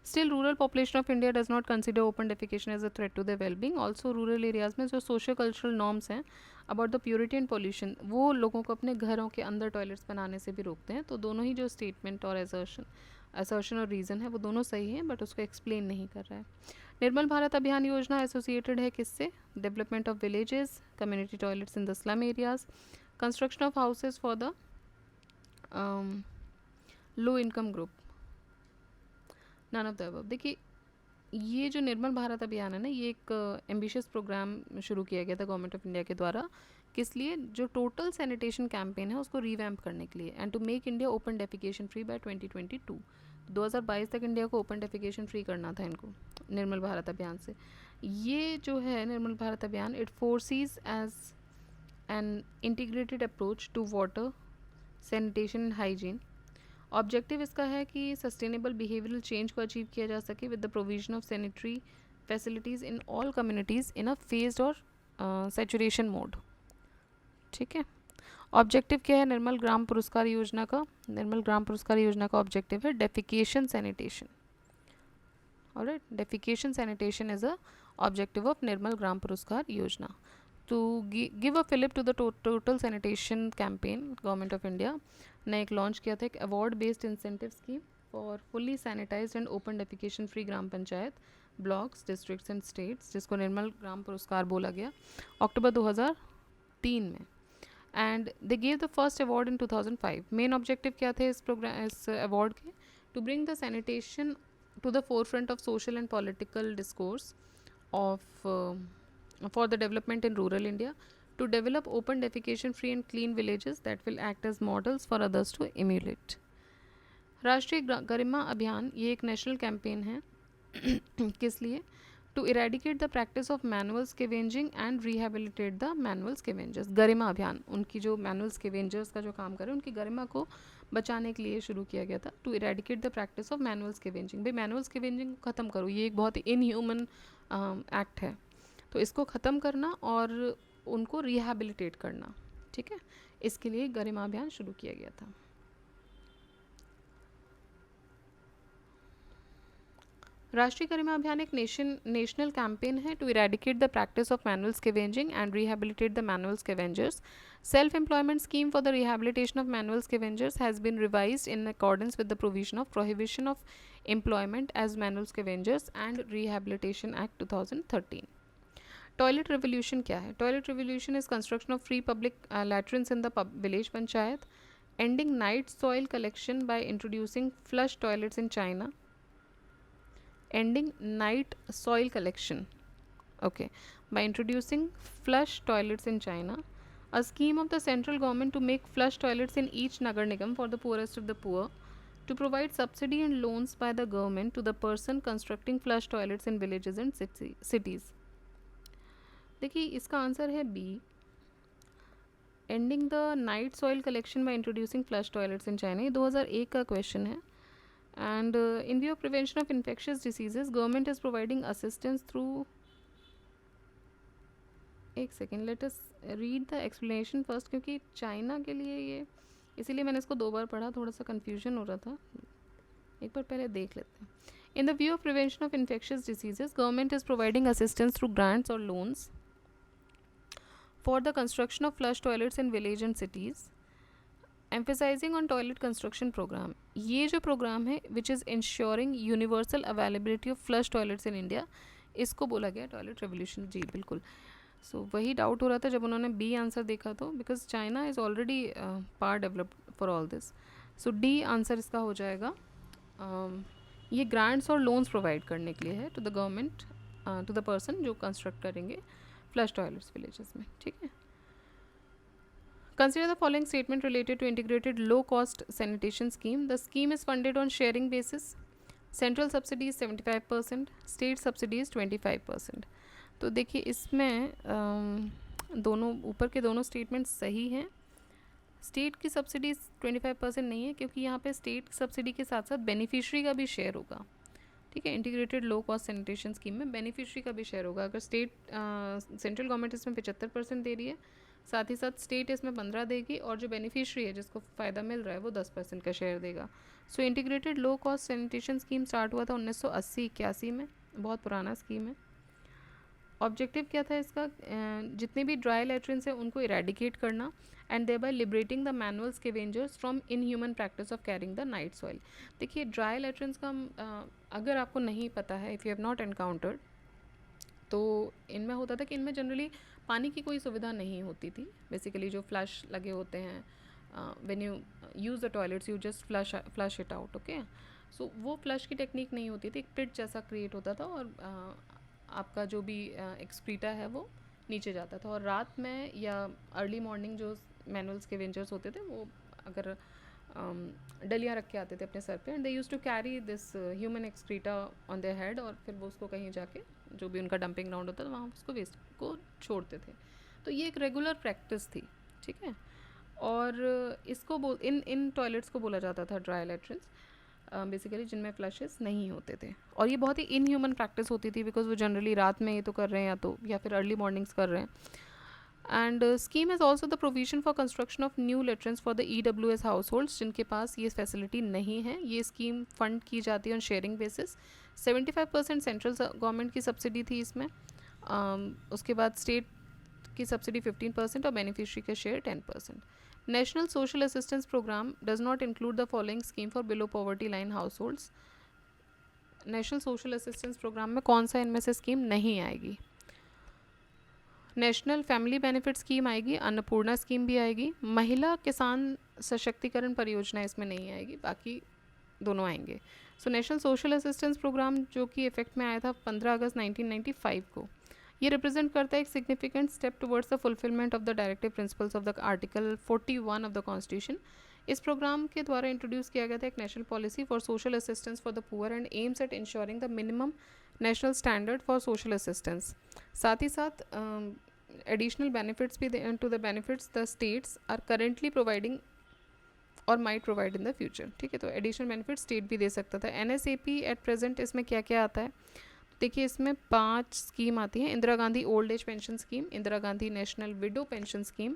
Still, rural population of India does not consider open defecation as a threat to their well-being. Also, rural areas में जो socio-cultural norms हैं about the purity and pollution, वो लोगों को अपने घरों के अंदर टॉयलेट्स बनाने से भी रोकते हैं. तो दोनों ही जो स्टेटमेंट और assertion और रीज़न है वो दोनों सही हैं, बट उसको एक्सप्लेन नहीं कर रहा है. निर्मल भारत अभियान योजना एसोसिएटेड है किससे? Development of villages, community toilets in the slum areas, construction of houses for the low income group. None of the above. देखिए, ये जो निर्मल भारत अभियान है ना, ये एक एम्बिशियस प्रोग्राम शुरू किया गया था गवर्नमेंट ऑफ इंडिया के द्वारा. किस लिए? जो टोटल सैनिटेशन कैंपेन है उसको रिवैम्प करने के लिए, and to make India open defecation free by 2022. 2022 तक इंडिया को ओपन डेफिकेशन फ्री करना था इनको निर्मल भारत अभियान से. ये जो है Nirmal Bharat Abhiyan, it forces as an integrated approach to water, sanitation and hygiene. Objective इसका है कि सस्टेनेबल बिहेवियरल चेंज को अचीव किया जा सके with the provision of sanitary facilities in all communities in a phased और सैचुरेशन मोड. ठीक है. ऑब्जेक्टिव क्या है निर्मल ग्राम पुरस्कार योजना का? निर्मल ग्राम पुरस्कार योजना का ऑब्जेक्टिव है defecation sanitation. Alright, defecation sanitation is a objective of Nirmal Gram Puraskar Yojana. To give a fillip to the total sanitation campaign, government of India ने एक लॉन्च किया था एक award based incentive scheme for fully sanitised and open defecation free gram panchayat, blocks, districts and states, जिसको निर्मल ग्राम पुरस्कार बोला गया अक्टूबर 2003 में. And they gave the first award in 2005. Main objective क्या थे इस प्रोग्राम, इस अवार्ड के? To bring the sanitation to the forefront of social and political discourse of for the development in rural India, to develop open defecation free and clean villages that will act as models for others to emulate. राष्ट्रीय गरिमा अभियान, ये एक national campaign है. किस लिए? To eradicate the practice of manual scavenging and rehabilitate the manual scavengers. Garima Abhiyan उनकी जो manual scavengers का जो काम कर रहे हैं उनकी गरिमा को बचाने के लिए शुरू किया गया था. To eradicate the practice of manual scavenging. भाई मैनुअल स्केवेंजिंग को ख़त्म करो, ये एक बहुत ही इनह्यूमन एक्ट है. तो इसको ख़त्म करना और उनको रिहैबिलिटेट करना. ठीक है. इसके लिए गरिमा अभियान शुरू किया गया था. राष्ट्रीय गरिमा अभियान एक नेशनल कैंपेन है to eradicate the practice of manual scavenging and rehabilitate the manual scavengers. Self employment scheme for the rehabilitation of manual scavengers has been revised in accordance with the provision of prohibition of employment as manual scavengers and rehabilitation act 2013. Toilet revolution क्या है? Toilet revolution is construction of free public latrines in the village panchayat, ending night soil collection by introducing flush toilets in China. Ending night soil collection, okay, by introducing flush toilets in China, a scheme of the central government to make flush toilets in each Nagar Nigam for the poorest of the poor, to provide subsidy and loans by the government to the person constructing flush toilets in villages and cities. देखिए, इसका answer है B, ending the night soil collection by introducing flush toilets in China. ये 2001 का question है. And in view of prevention of infectious diseases, government is providing assistance through, एक second, let us read the explanation first, क्योंकि China के लिए ये, इसीलिए मैंने इसको 2 बार पढ़ा, थोड़ा सा कन्फ्यूजन हो रहा था. एक बार पहले देख लेते हैं. In the view of prevention of infectious diseases, government is providing assistance through grants और loans for the construction of flush toilets in village and cities, emphasising on toilet construction programme. ये जो प्रोग्राम है which is ensuring universal availability of flush toilets in India, इसको बोला गया toilet revolution. जी बिल्कुल। सो वही doubt हो रहा था जब उन्होंने बी आंसर देखा, तो because China is already far developed for all this. So D answer इसका हो जाएगा। ये ग्रांट्स और लोन्स प्रोवाइड करने के लिए है to the government, to the person जो कंस्ट्रक्ट करेंगे फ्लश टॉयलेट्स विलेजेस में, ठीक है। Consider the following statement related to integrated low-cost sanitation scheme. The scheme is funded on sharing basis. Central subsidy is 75%, state subsidy is 25%. तो देखिए इसमें दोनों ऊपर के दोनों स्टेटमेंट सही हैं। स्टेट की सब्सिडी 25% नहीं है, क्योंकि यहाँ पे स्टेट सब्सिडी के साथ साथ बेनिफिशरी का भी शेयर होगा, ठीक है। Integrated low cost sanitation scheme में बेनिफिशरी का भी शेयर होगा। अगर स्टेट सेंट्रल गवर्नमेंट इसमें 75% दे रही है, साथ ही साथ स्टेट इसमें 15 देगी, और जो बेनिफिशरी है जिसको फ़ायदा मिल रहा है वो 10% का शेयर देगा। So integrated low cost sanitation scheme start हुआ था 1980-81 में, बहुत पुराना स्कीम है। ऑब्जेक्टिव क्या था इसका? जितने भी ड्राई लेट्रिन्स हैं उनको इरेडिकेट करना, and thereby liberating the manual scavengers from inhuman practice of carrying the night soil. देखिए ड्राई लेट्रिन्स का अगर आपको नहीं पता है, if you have not encountered, तो इनमें होता था कि इनमें जनरली पानी की कोई सुविधा नहीं होती थी। बेसिकली जो फ्लश लगे होते हैं, when you use the toilets you just flush it out, okay. So वो फ्लश की टेक्निक नहीं होती थी, एक पिट जैसा क्रिएट होता था, और आपका जो भी एक्सक्रीटा है वो नीचे जाता था, और रात में या अर्ली मॉर्निंग जो मैनुअल स्कैवेंजर्स होते थे वो अगर डलियाँ रख के आते थे अपने सर पे, and they use to carry this human excreta on their head, और फिर वो उसको कहीं जाके जो भी उनका डंपिंग ग्राउंड होता था वहाँ उसको वेस्ट को छोड़ते थे। तो ये एक रेगुलर प्रैक्टिस थी, ठीक है। और इसको इन टॉयलेट्स को बोला जाता था ड्राई लेट्रिन्स, बेसिकली जिनमें फ्लशेस नहीं होते थे, और ये बहुत ही इनह्यूमन प्रैक्टिस होती थी, बिकॉज वो जनरली रात में ये तो कर रहे हैं या फिर अर्ली मॉर्निंग्स कर रहे हैं। And scheme is also the provision for construction of new latrines for the EWS households, जिनके पास ये फैसिलिटी नहीं है। ये स्कीम फंड की जाती है on sharing basis. 75% central government की सब्सिडी थी इसमें, उसके बाद स्टेट की सब्सिडी 15% और बेनिफिशरी का share 10%। National social assistance programme does not include the following scheme for below poverty line households. National social assistance programme में कौन सा इनमें से स्कीम नहीं आएगी? नेशनल फैमिली बेनिफिट स्कीम आएगी, अन्नपूर्णा स्कीम भी आएगी, महिला किसान सशक्तिकरण परियोजना इसमें नहीं आएगी, बाकी दोनों आएंगे। So national social assistance programme जो कि इफेक्ट में आया था 15 अगस्त 1995 को, ये रिप्रेजेंट करता है एक significant step towards the fulfilment of the directive principles of the article 41 of the constitution. इस प्रोग्राम के द्वारा इंट्रोड्यूस किया गया था एक national policy for social assistance for the poor and aims at ensuring the minimum national standard for social assistance. साथ ही साथ एडिशनल बेनिफिट्स भी to the benefits the states are currently providing और might provide in the future, ठीक है। तो additional benefit state भी दे सकता था। NSAP एट प्रेजेंट इसमें क्या क्या आता है? देखिए इसमें 5 स्कीम आती हैं। Indira Gandhi old age pension scheme, Indira Gandhi national window pension scheme,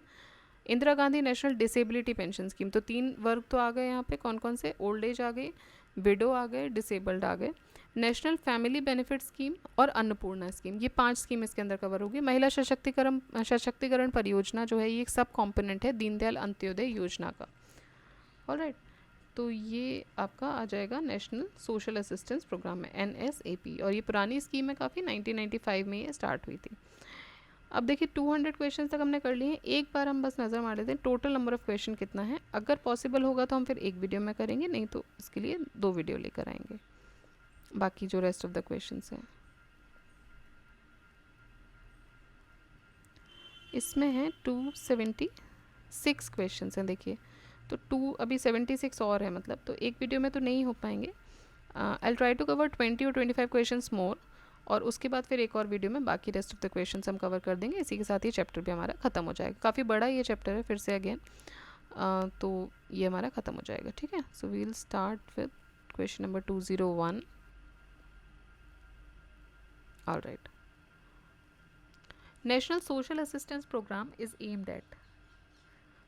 Indira Gandhi national disability pension scheme. तो 3 वर्ग तो आ गए यहाँ पे, कौन कौन से? ओल्ड एज आ गए, विडो आ गए, डिसेबल्ड आ गए। नेशनल फैमिली बेनिफिट स्कीम और अन्नपूर्णा स्कीम, ये 5 स्कीम इसके अंदर कवर होगी। महिला सशक्तिकरण परियोजना जो है ये एक सब कॉम्पोनेंट है दीनदयाल अंत्योदय योजना का। ऑलराइट, तो ये आपका आ जाएगा नेशनल सोशल असिस्टेंस प्रोग्राम में, NSAP, और ये पुरानी स्कीम है काफ़ी, 1995 में ये स्टार्ट हुई थी। अब देखिए 200 क्वेश्चन तक हमने कर लिए हैं। एक बार हम बस नज़र मार लेते हैं टोटल नंबर ऑफ़ क्वेश्चन कितना है। अगर पॉसिबल होगा तो हम फिर एक वीडियो में करेंगे, नहीं तो इसके लिए 2 वीडियो लेकर आएंगे, बाकी जो रेस्ट ऑफ द क्वेश्चंस हैं। इसमें है 276 क्वेश्चंस हैं। देखिए तो अभी 76 और है, मतलब तो एक वीडियो में तो नहीं हो पाएंगे। आई ट्राई टू कवर 20 और 25 क्वेश्चंस मोर, और उसके बाद फिर एक और वीडियो में बाकी रेस्ट ऑफ द क्वेश्चंस हम कवर कर देंगे। इसी के साथ ये चैप्टर भी हमारा ख़त्म हो जाएगा। काफ़ी बड़ा ये चैप्टर है, फिर से अगेन तो ये हमारा ख़त्म हो जाएगा, ठीक है। So we will start with question number 201। Alright, national social assistance programme is aimed at,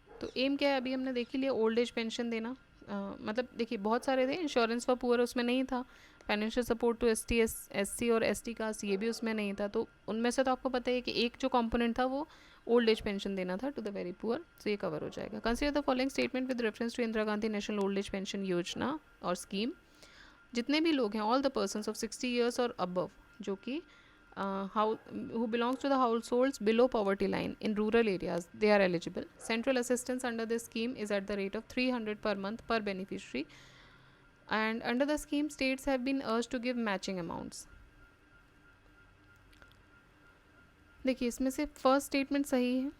तो एम क्या है अभी हमने देख ही लिया, ओल्ड एज पेंशन देना। मतलब देखिए बहुत सारे थे, इंश्योरेंस फॉर पुअर उसमें नहीं था, फाइनेंशियल सपोर्ट टू SC और ST कास्ट, ये भी उसमें नहीं था। तो उनमें से तो आपको पता है कि एक जो कंपोनेंट था वो ओल्ड एज पेंशन देना था to the very poor, so ये कवर हो जाएगा। Consider the following statement with reference to Indira Gandhi national old age pension Yojana और स्कीम। जितने भी लोग हैं, all the persons of 60 years और अबव, जो कि who belongs to the households below poverty line in rural areas, they are eligible. Central assistance under this scheme is at the rate of 300 per month per beneficiary, and under the scheme states have been urged to give matching amounts. देखिए इसमें से first statement सही है।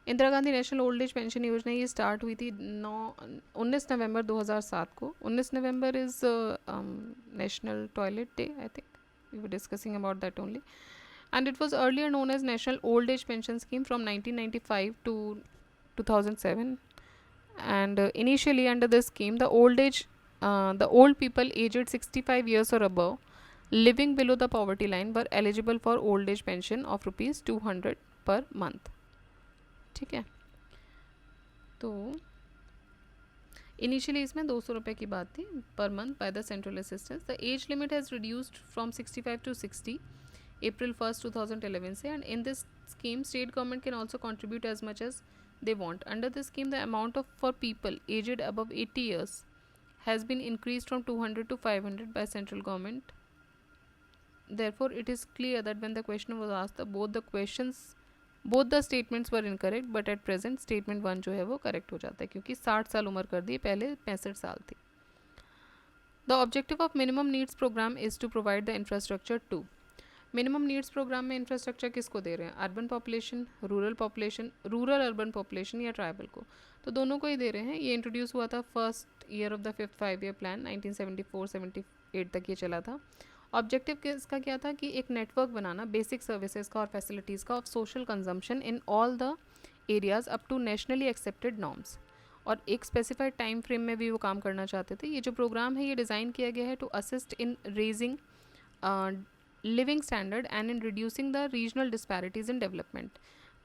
Indira Gandhi national old age pension योजना ये start हुई थी 19 नवंबर 2007 को। 19 November is national toilet day, I think we were discussing about that only, and it was earlier known as National Old Age Pension Scheme from 1995 to 2007. And initially under this scheme, the old people aged 65 years or above living below the poverty line were eligible for old age pension of rupees 200 per month. ठीक है, तो initially इसमें 200 रुपये की बात थी per month by the central assistance. The age limit has reduced from 65 to 60 April 1st 2011 से, and in this scheme state government can also contribute as much as they want. Under this scheme the amount of for people aged above 80 years has been increased from 200 to 500 by central government. Therefore it is clear that when the question was asked, both the statements were incorrect, but at present statement 1 जो है वो correct हो जाता है, क्योंकि 60 साल उम्र कर दी, पहले 65 साल थी। The objective of minimum needs program is to provide the infrastructure to। Minimum needs programme में इंफ्रास्ट्रक्चर किसको दे रहे हैं? Urban population, rural urban population या ट्राइबल को, तो दोनों को ही दे रहे हैं। ये इंट्रोड्यूस हुआ था first year of the 5th 5-year plan, 1974-78 तक ये चला था। ऑब्जेक्टिव इसका क्या था कि एक नेटवर्क बनाना बेसिक सर्विसेज का और फैसिलिटीज़ का of social consumption in all the areas up to nationally accepted norms, और एक स्पेसिफाइड टाइम फ्रेम में भी वो काम करना चाहते थे। ये जो प्रोग्राम है ये डिज़ाइन किया गया है to assist in raising living standard and in reducing the regional disparities in development.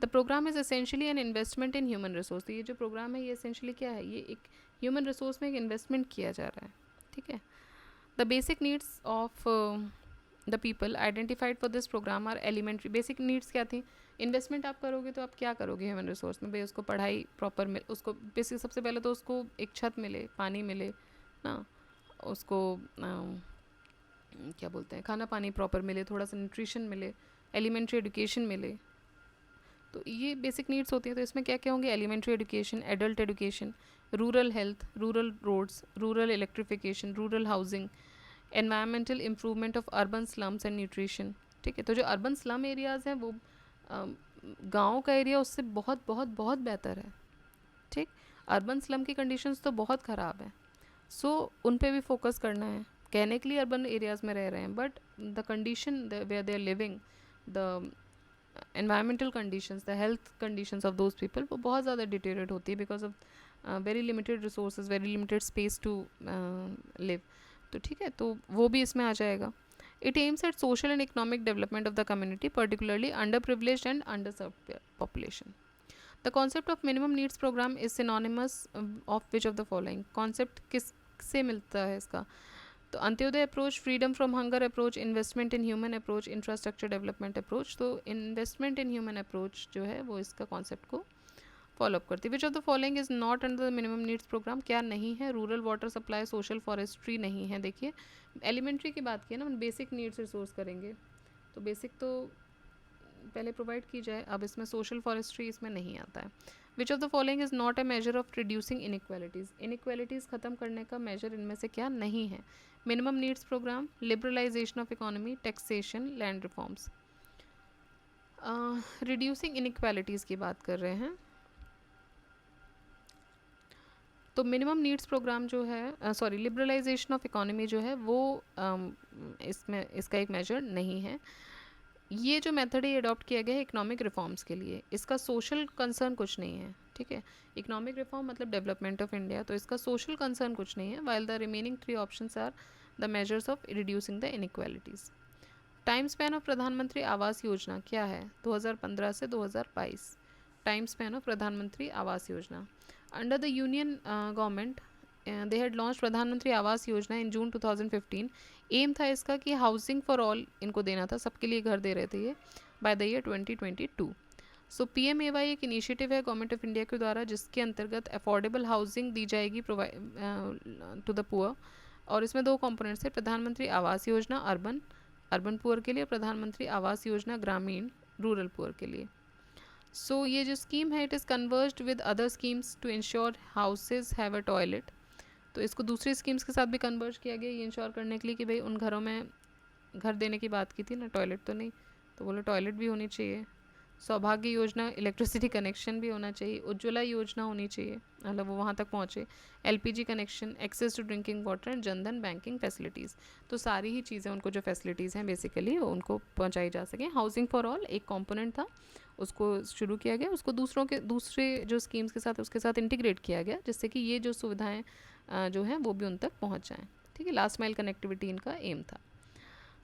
The program is essentially an investment in human resource. तो ये जो प्रोग्राम है ये essentially क्या है? ये एक ह्यूमन रिसोर्स में एक इन्वेस्टमेंट किया जा रहा है, ठीक है। The basic needs of the people identified for this programme are elementary. Basic needs क्या थी? इन्वेस्टमेंट आप करोगे तो आप क्या करोगे ह्यूमन रिसोर्स में? भाई उसको पढ़ाई प्रॉपर मिल, उसको बेसिक सबसे पहले तो उसको एक छत मिले, पानी मिले ना, उसको क्या बोलते हैं, खाना पानी प्रॉपर मिले, थोड़ा सा न्यूट्रिशन मिले, एलिमेंट्री एजुकेशन मिले, तो ये बेसिक नीड्स होती हैं। तो इसमें क्या क्या होंगे? Elementary education, adult education, rural health, rural roads, rural electrification, rural housing, environmental improvement of urban slums and nutrition, ठीक है। तो जो अर्बन स्लम एरियाज़ हैं वो गाँव का एरिया उससे बहुत बहुत बहुत बेहतर है, ठीक। अर्बन स्लम की कंडीशंस तो बहुत ख़राब है, सो उन पे भी फोकस करना है। कहने के लिए अर्बन एरियाज़ में रह रहे हैं, but the condition where they are living, the environmental conditions, the health conditions of those people वो बहुत ज़्यादा डिटेरियोरेट होती है because of very limited resources, very limited space to live. तो ठीक है, तो वो भी इसमें आ जाएगा। It aims at social and economic development of the community, particularly under privileged and under served population. The concept of minimum needs programme is synonymous of which of the following. Concept किससे मिलता है इसका? तो Antyodaya approach, freedom from hunger approach, investment in human approach, infrastructure development approach. तो investment in human approach जो है वो इसका कॉन्सेप्ट को फॉलोअप करती है। Which of the following is not under the minimum needs programme? क्या नहीं है? Rural water supply, social forestry नहीं है। देखिए एलिमेंट्री की बात की है ना, बेसिक नीड्स रिसोर्स करेंगे, तो बेसिक तो पहले प्रोवाइड की जाए। अब इसमें सोशल फॉरेस्ट्री इसमें नहीं आता है। Which of the following is not a measure of reducing inequalities? Inequalities ख़त्म करने का मेजर इनमें से क्या नहीं है? Minimum needs programme, liberalisation of economy, taxation, land reforms. Reducing inequalities की बात कर रहे हैं, तो मिनिमम नीड्स प्रोग्राम जो है, सॉरी, लिबरलाइजेशन ऑफ इकोनॉमी जो है वो इसमें इसका एक मेजर नहीं है। ये जो मेथड है ये अडॉप्ट किया गया है इकोनॉमिक रिफॉर्म्स के लिए, इसका सोशल कंसर्न कुछ नहीं है, ठीक है। इकोनॉमिक रिफॉर्म मतलब डेवलपमेंट ऑफ इंडिया, तो इसका सोशल कंसर्न कुछ नहीं है। While the remaining 3 options are the measures of reducing the inequalities. Time span of Pradhan Mantri Awas योजना क्या है? 2015 से 2022 time span of Pradhan Mantri Awas योजना। Under the union government they had launch प्रधानमंत्री आवास योजना इन जून 2015. एम था इसका कि हाउसिंग फॉर ऑल इनको देना था, सबके लिए घर दे रहे थे ये bye the year 2022. So PMAY एक इनिशिएटिव है गवर्नमेंट ऑफ इंडिया के द्वारा जिसके अंतर्गत अफोर्डेबल हाउसिंग दी जाएगी टू द पुअर. और इसमें दो कंपोनेंट्स है, प्रधानमंत्री Awas Yojana urban urban poor के लिए, प्रधानमंत्री आवास योजना ग्रामीण रूरल पुअर के लिए. सो ये जो स्कीम है it is converged with other schemes to ensure houses have a toilet. तो इसको दूसरी स्कीम्स के साथ भी कन्वर्ज किया गया ये इंश्योर करने के लिए कि भाई उन घरों में घर देने की बात की थी ना, टॉयलेट तो नहीं, तो बोले टॉयलेट भी होनी चाहिए. सौभाग्य योजना इलेक्ट्रिसिटी कनेक्शन भी होना चाहिए. उज्ज्वला योजना होनी चाहिए, मतलब वो वहाँ तक पहुँचे. LPG connection, access to drinking water and Jan Dhan banking facilities. तो सारी ही चीज़ें उनको जो फैसिलिटीज़ हैं बेसिकली वो उनको पहुँचाई जा सकें. हाउसिंग फॉर ऑल एक कंपोनेंट था, उसको शुरू किया गया, उसको दूसरे जो स्कीम्स के साथ उसके साथ इंटीग्रेट किया गया जिससे कि ये जो सुविधाएँ जो हैं वो भी उन तक पहुँच जाएँ. ठीक है, लास्ट माइल कनेक्टिविटी इनका एम था.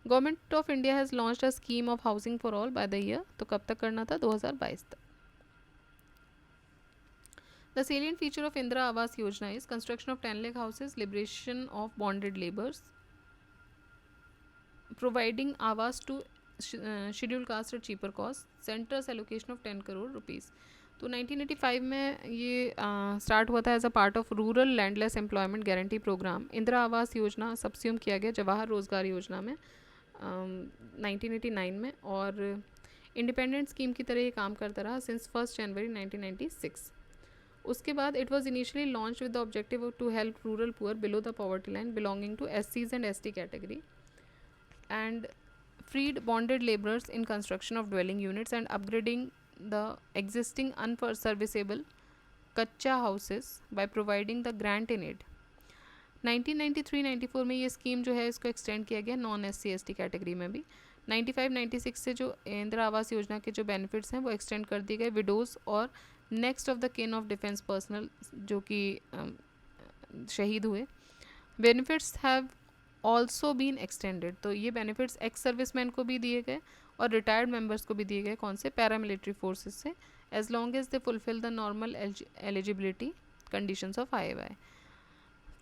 Government of India has launched a scheme of housing for all by the year. तो कब तक करना था? 2022 तक. The salient feature of Indira Awas Yojana is construction of 10 lakh houses, liberation of bonded laborers, providing Awas to scheduled caste at cheaper cost, center's allocation of 10 crore rupees. तो 1985 में ये start हुआ था as a part of rural landless employment guarantee programme. Indira Awas Yojana सबस्यूम किया गया जवाहर रोजगार योजना में 1989 में, और इंडिपेंडेंट स्कीम की तरह ये काम करता रहा सिंस 1 जनवरी 1996. उसके बाद it was initially launch with the objective to help rural poor below the poverty line belonging to SCs and ST category and freed bonded laborers in construction of dwelling units and upgrading the existing unserviceable कच्चा houses by providing the grant in aid. 1993-94 में ये scheme जो है इसको extend किया गया non SC ST category में भी. 95-96 से जो इंदिरा आवास योजना के जो बेनिफिट्स हैं वो एक्सटेंड कर दिए गए विडोज़ और next of the kin of defence personnel जो कि शहीद हुए. Benefits have also been extended. तो ये बेनिफिट्स एक्स सर्विसमैन को भी दिए गए और रिटायर्ड मेंबर्स को भी दिए गए. कौन से? पैरामिलिट्री फोर्सेस से, as long as they fulfil the normal eligibility conditions of IAY.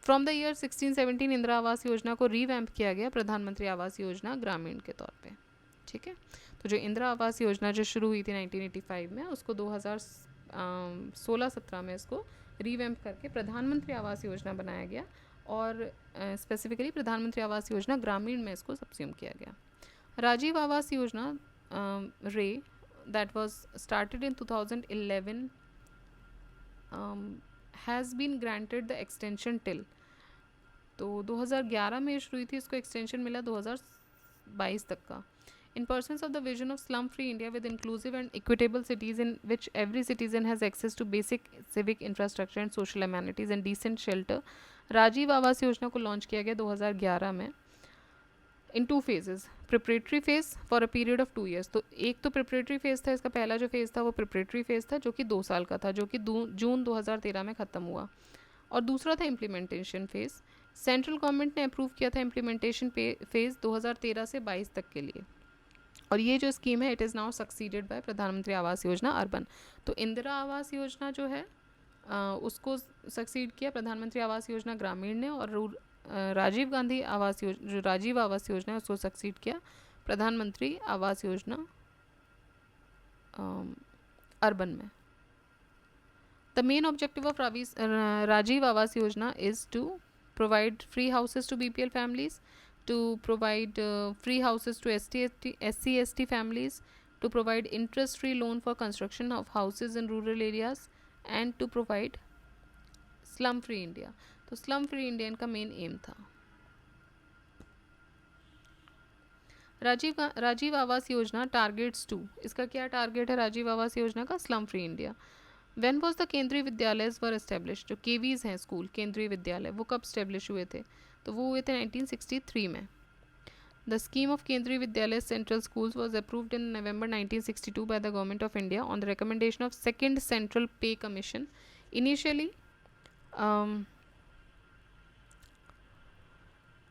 From the year 16-17 Indira Awas Yojana को रीवैम्प किया गया प्रधानमंत्री आवास योजना ग्रामीण के तौर पे. ठीक है, तो जो इंदिरा आवास योजना जो शुरू हुई थी 1985 में उसको 2016-17 में इसको रीवैम्प करके प्रधानमंत्री आवास योजना बनाया गया और स्पेसिफिकली प्रधानमंत्री आवास योजना ग्रामीण में इसको सबस्यूम किया गया. Rajiv Awas Yojana RAY that was started in 2011 has been granted the extension till. तो 2011 में शुरू हुई थी, इसको एक्सटेंशन मिला 2022 तक का. In pursuance of the vision of slum-free India with inclusive and equitable cities in which every citizen has access to basic civic infrastructure and social amenities and decent shelter, Rajiv Awas Yojana को लॉन्च किया गया 2011 में इन 2 phases. Preparatory phase for a period of 2 years. तो एक तो preparatory phase था, इसका पहला जो फेज़ था वो प्रिपरेटरी फेज़ था जो कि 2 साल का था, जो कि जून 2013 में ख़त्म हुआ. और दूसरा था इम्प्लीमेंटेशन फेज़. सेंट्रल गवर्नमेंट ने अप्रूव किया था इम्प्लीमेंटेशन फेज़ 2013 से 22 तक के लिए. और ये जो स्कीम है it is now succeeded by प्रधानमंत्री आवास योजना अर्बन. तो इंदिरा आवास योजना जो है उसको सक्सीड किया प्रधानमंत्री आवास योजना ग्रामीण ने, और राजीव गांधी आवास योजना जो राजीव आवास योजना है उसको सक्सीड किया प्रधानमंत्री आवास योजना अर्बन में. The main objective of Rajiv Awas Yojana is to provide free houses to BPL families, to provide free houses to SC/ST families, to provide interest-free loan for construction of houses in rural areas, and to provide slum-free India. तो slum-free India इनका main aim था. राजीव आवास योजना targets 2. इसका क्या target है राजीव आवास योजना का? slum-free India. When was the केंद्रीय विद्यालय were established? जो KVs हैं स्कूल केंद्रीय विद्यालय वो कब स्टेब्लिश हुए थे? तो वो हुए थे 1963 में. The scheme of Kendriya Vidyalaya central schools was approved in November 1962 by the government of India on the recommendation of second central pay commission. Initially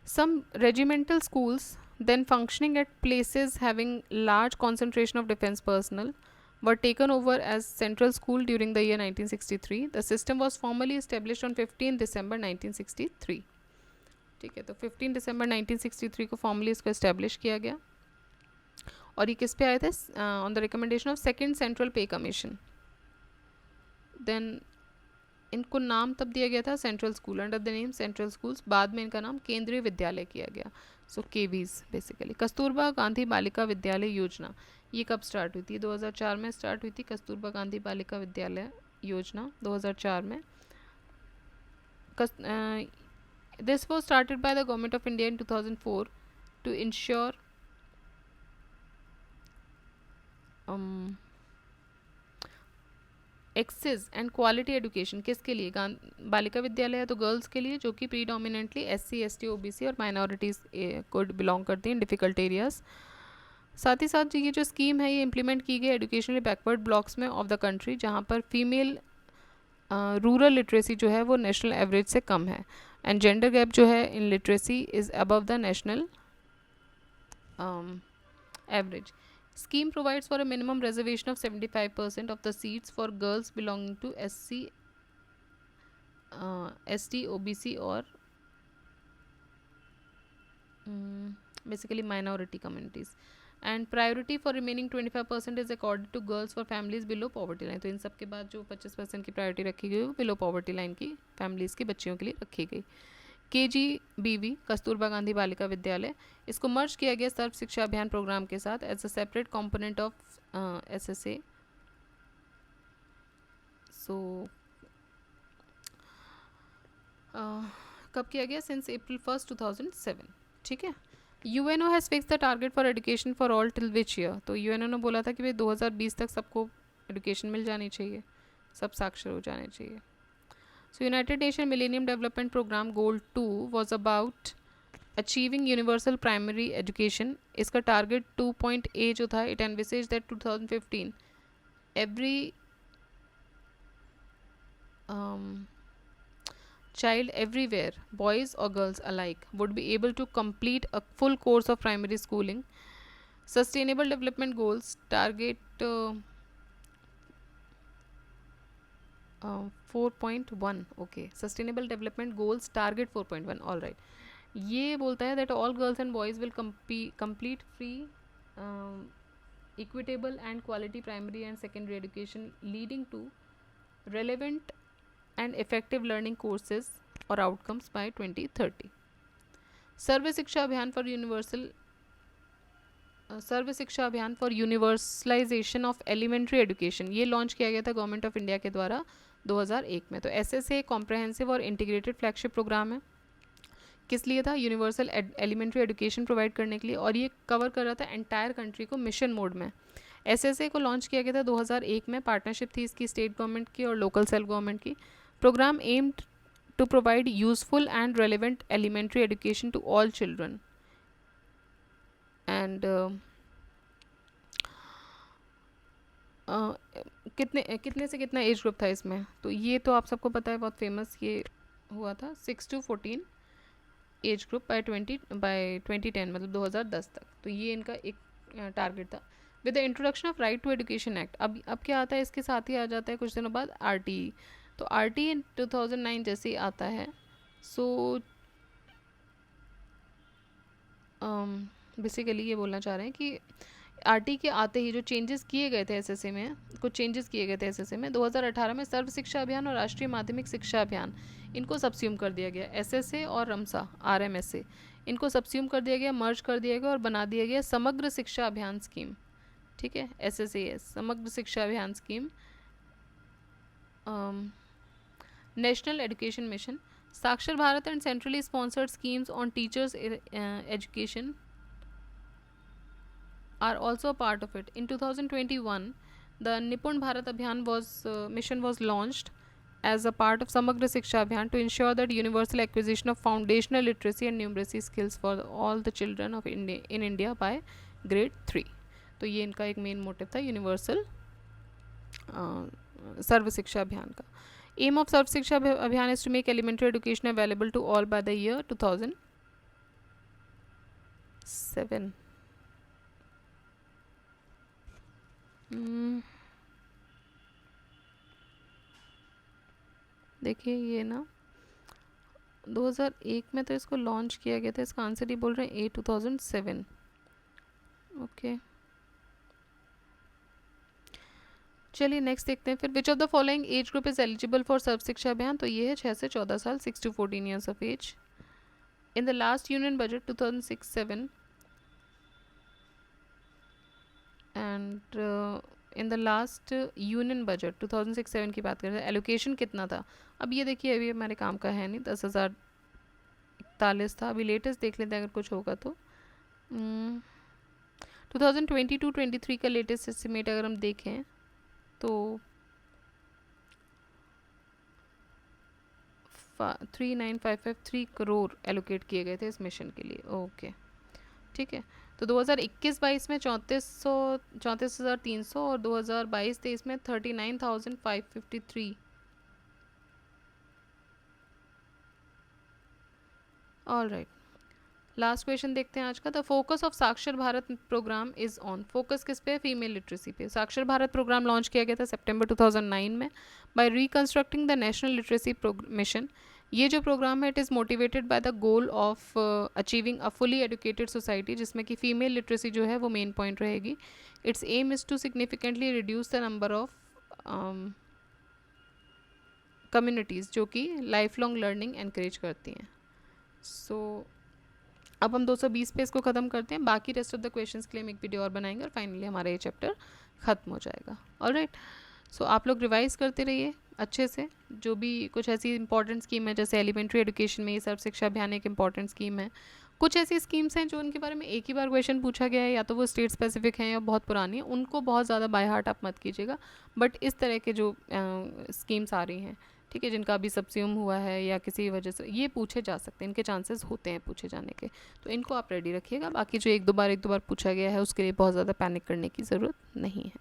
some regimental schools then functioning at places having large concentration of defense personnel were taken over as Central School during the year 1963. The system was formally established on 15 December 1963. ठीक है, तो 15 दिसंबर 1963 को formally इसको establish किया गया और ये किस पे आए थे? On the recommendation of second central pay commission. Then इनको नाम तब दिया गया था central school, under the name central schools. बाद में इनका नाम केंद्रीय विद्यालय किया गया, सो केवीज बेसिकली. कस्तूरबा गांधी बालिका विद्यालय योजना ये कब स्टार्ट हुई थी? 2004 में स्टार्ट हुई थी कस्तूरबा गांधी बालिका विद्यालय योजना 2004 में. This was started by the Government of India in 2004 to ensure access and quality education. किसके लिए? बालिका विद्यालय है तो गर्ल्स के लिए, जो कि प्रीडोमिनेंटली SC ST OBC और माइनॉरिटीज़ को बिलोंग करती हैं, डिफ़िकल्ट एरियाज़. साथ ही साथ ये जो स्कीम है ये इम्प्लीमेंट की गई एजुकेशनली बैकवर्ड ब्लॉक्स में ऑफ द कंट्री, जहाँ पर फीमेल रूरल लिटरेसी जो है वो नेशनल एवरेज से कम है. एंड जेंडर गैप जो है इन literacy is above the national average. Scheme provides for a minimum reservation of 75% of the seats for girls belonging to SC, ST, OBC or basically minority communities. And priority for remaining 25% is accorded to girls for families below poverty line. तो इन सब के बाद जो 25% की priority रखी गई वो below poverty line की फैमिलीज़ की बच्चियों के लिए रखी गई. KGBV कस्तूरबा गांधी बालिका विद्यालय, इसको मर्ज किया गया सर्व शिक्षा अभियान प्रोग्राम के साथ as a separate component of SSA. सो कब किया गया? Since April 1st 2007. ठीक है. UNO has fix the target for education for all till which year. तो UNO ने बोला था कि भाई 2020 तक सबको एजुकेशन मिल जानी चाहिए, सब साक्षर हो जाने चाहिए. So United Nations Millennium Development Program Goal 2 was about achieving universal primary education. इसका target 2.A जो था, it envisaged that 2015 every child everywhere, boys or girls alike, would be able to complete a full course of primary schooling. Sustainable Development Goals target 4.1. Okay, sustainable development goals target 4.1. All right. ये बोलता है that all girls and boys will complete free equitable and quality primary and secondary education leading to relevant and effective learning courses और outcomes by 2030. Sarva Shiksha Abhiyan for universalisation of elementary education, ये launch किया गया था government of India के द्वारा 2001 में. तो SSA comprehensive और इंटीग्रेटेड फ्लैगशिप प्रोग्राम है. किस लिए था? यूनिवर्सल एलिमेंट्री एजुकेशन प्रोवाइड करने के लिए, और ये कवर कर रहा था एंटायर कंट्री को मिशन मोड में. SSA को लॉन्च किया गया था 2001 में. पार्टनरशिप थी इसकी स्टेट गवर्नमेंट की और लोकल सेल्फ गवर्नमेंट की. Programme aimed to provide useful and relevant elementary education to all children. And कितने से कितना एज ग्रुप था इसमें? तो ये तो आप सबको पता है, बहुत फेमस ये हुआ था. 6 to 14 एज ग्रुप बाय 2010, मतलब 2010 तक. तो ये इनका एक टारगेट था. With the introduction of right to education act, अब क्या आता है इसके साथ ही आ जाता है कुछ दिनों बाद RTE. तो RTE 2009 जैसे ही आता है. सो बेसिकली ये बोलना चाह रहे हैं कि RTE के आते ही जो चेंजेस किए गए थे SSA में, कुछ चेंजेस किए गए थे SSA में. 2018 में सर्व शिक्षा अभियान और राष्ट्रीय माध्यमिक शिक्षा अभियान इनको सबस्यूम कर दिया गया. SSA और रमसा RMSA इनको सबस्यूम कर दिया गया, मर्ज कर दिया गया और बना दिया गया समग्र शिक्षा अभियान स्कीम. ठीक है, SSAS समग्र शिक्षा अभियान स्कीम. नेशनल एजुकेशन मिशन, साक्षर Bharat and centrally sponsored schemes on teachers education are also a part of it. In 2021, the Nipun Bharat Abhiyan mission was launched as a part of Samagra Shiksha Abhiyan to ensure that universal acquisition of foundational literacy and numeracy skills for all the children of in India by grade 3. तो ये इनका एक main motive था universal Sarva Shiksha Abhiyan का. Aim of Sarva Shiksha Abhiyan is to make elementary education available to all by the year 2007. देखिए ये ना 2001 में तो इसको लॉन्च किया गया था, इसका आंसर ही बोल रहे हैं 2007। ओके चलिए नेक्स्ट देखते हैं फिर। Which of the following age group is eligible for Sarva Shiksha Abhiyan, तो ये है 6 से 14 साल, 6 to 14 years of age. In the last union budget 2006-07 and in the last union budget 2006-07 की बात करें, एलोकेशन कितना था। अब ये देखिए अभी हमारे काम का है नहीं, 10,041 था। अभी लेटेस्ट देख लेते हैं अगर कुछ होगा तो। 2022-23 का लेटेस्ट एस्टिमेट अगर हम देखें तो 39,553 करोड़ एलोकेट किए गए थे इस मिशन के लिए। ओके ठीक है, तो 2021-22 में 34,300 और 2022-23 में 39,553। ऑल राइट, लास्ट क्वेश्चन देखते हैं आज का। The focus of Saakshar Bharat programme is on, focus किस पे, फीमेल लिटरेसी पे। साक्षर भारत प्रोग्राम लॉन्च किया गया था सितंबर 2009 में by reconstructing the national literacy mission. ये जो प्रोग्राम है it is motivated by the goal of achieving a fully educated society, जिसमें कि फीमेल लिटरेसी जो है वो मेन पॉइंट रहेगी। Its aim is to significantly reduce the number of communities जो कि लाइफ लॉन्ग लर्निंग एनकरेज करती हैं। सो अब हम 220 पे इसको ख़त्म करते हैं, बाकी रेस्ट ऑफ द क्वेश्चंस के लिए हम एक वीडियो और बनाएंगे और फाइनली हमारा ये चैप्टर ख़त्म हो जाएगा। ऑलराइट, सो आप लोग रिवाइज़ करते रहिए अच्छे से। जो भी कुछ ऐसी इंपॉर्टेंट स्कीम है, जैसे एलिमेंट्री एजुकेशन में ये सर्व शिक्षा अभियान एक इंपॉर्टेंट स्कीम है। कुछ ऐसी स्कीम्स हैं जो उनके बारे में एक ही बार क्वेश्चन पूछा गया है, या तो वो स्टेट स्पेसिफिक हैं या बहुत पुरानी है, उनको बहुत ज़्यादा बाय हार्ट आप मत कीजिएगा। बट इस तरह के जो स्कीम्स आ रही हैं, ठीक है, जिनका अभी सब्स्यूम हुआ है या किसी वजह से ये पूछे जा सकते हैं, इनके चांसेस होते हैं पूछे जाने के, तो इनको आप रेडी रखिएगा। बाकी जो एक दो बार पूछा गया है उसके लिए बहुत ज़्यादा पैनिक करने की ज़रूरत नहीं है,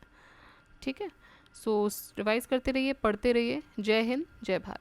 ठीक है। सो रिवाइज़ करते रहिए, पढ़ते रहिए। जय हिंद, जय भारत।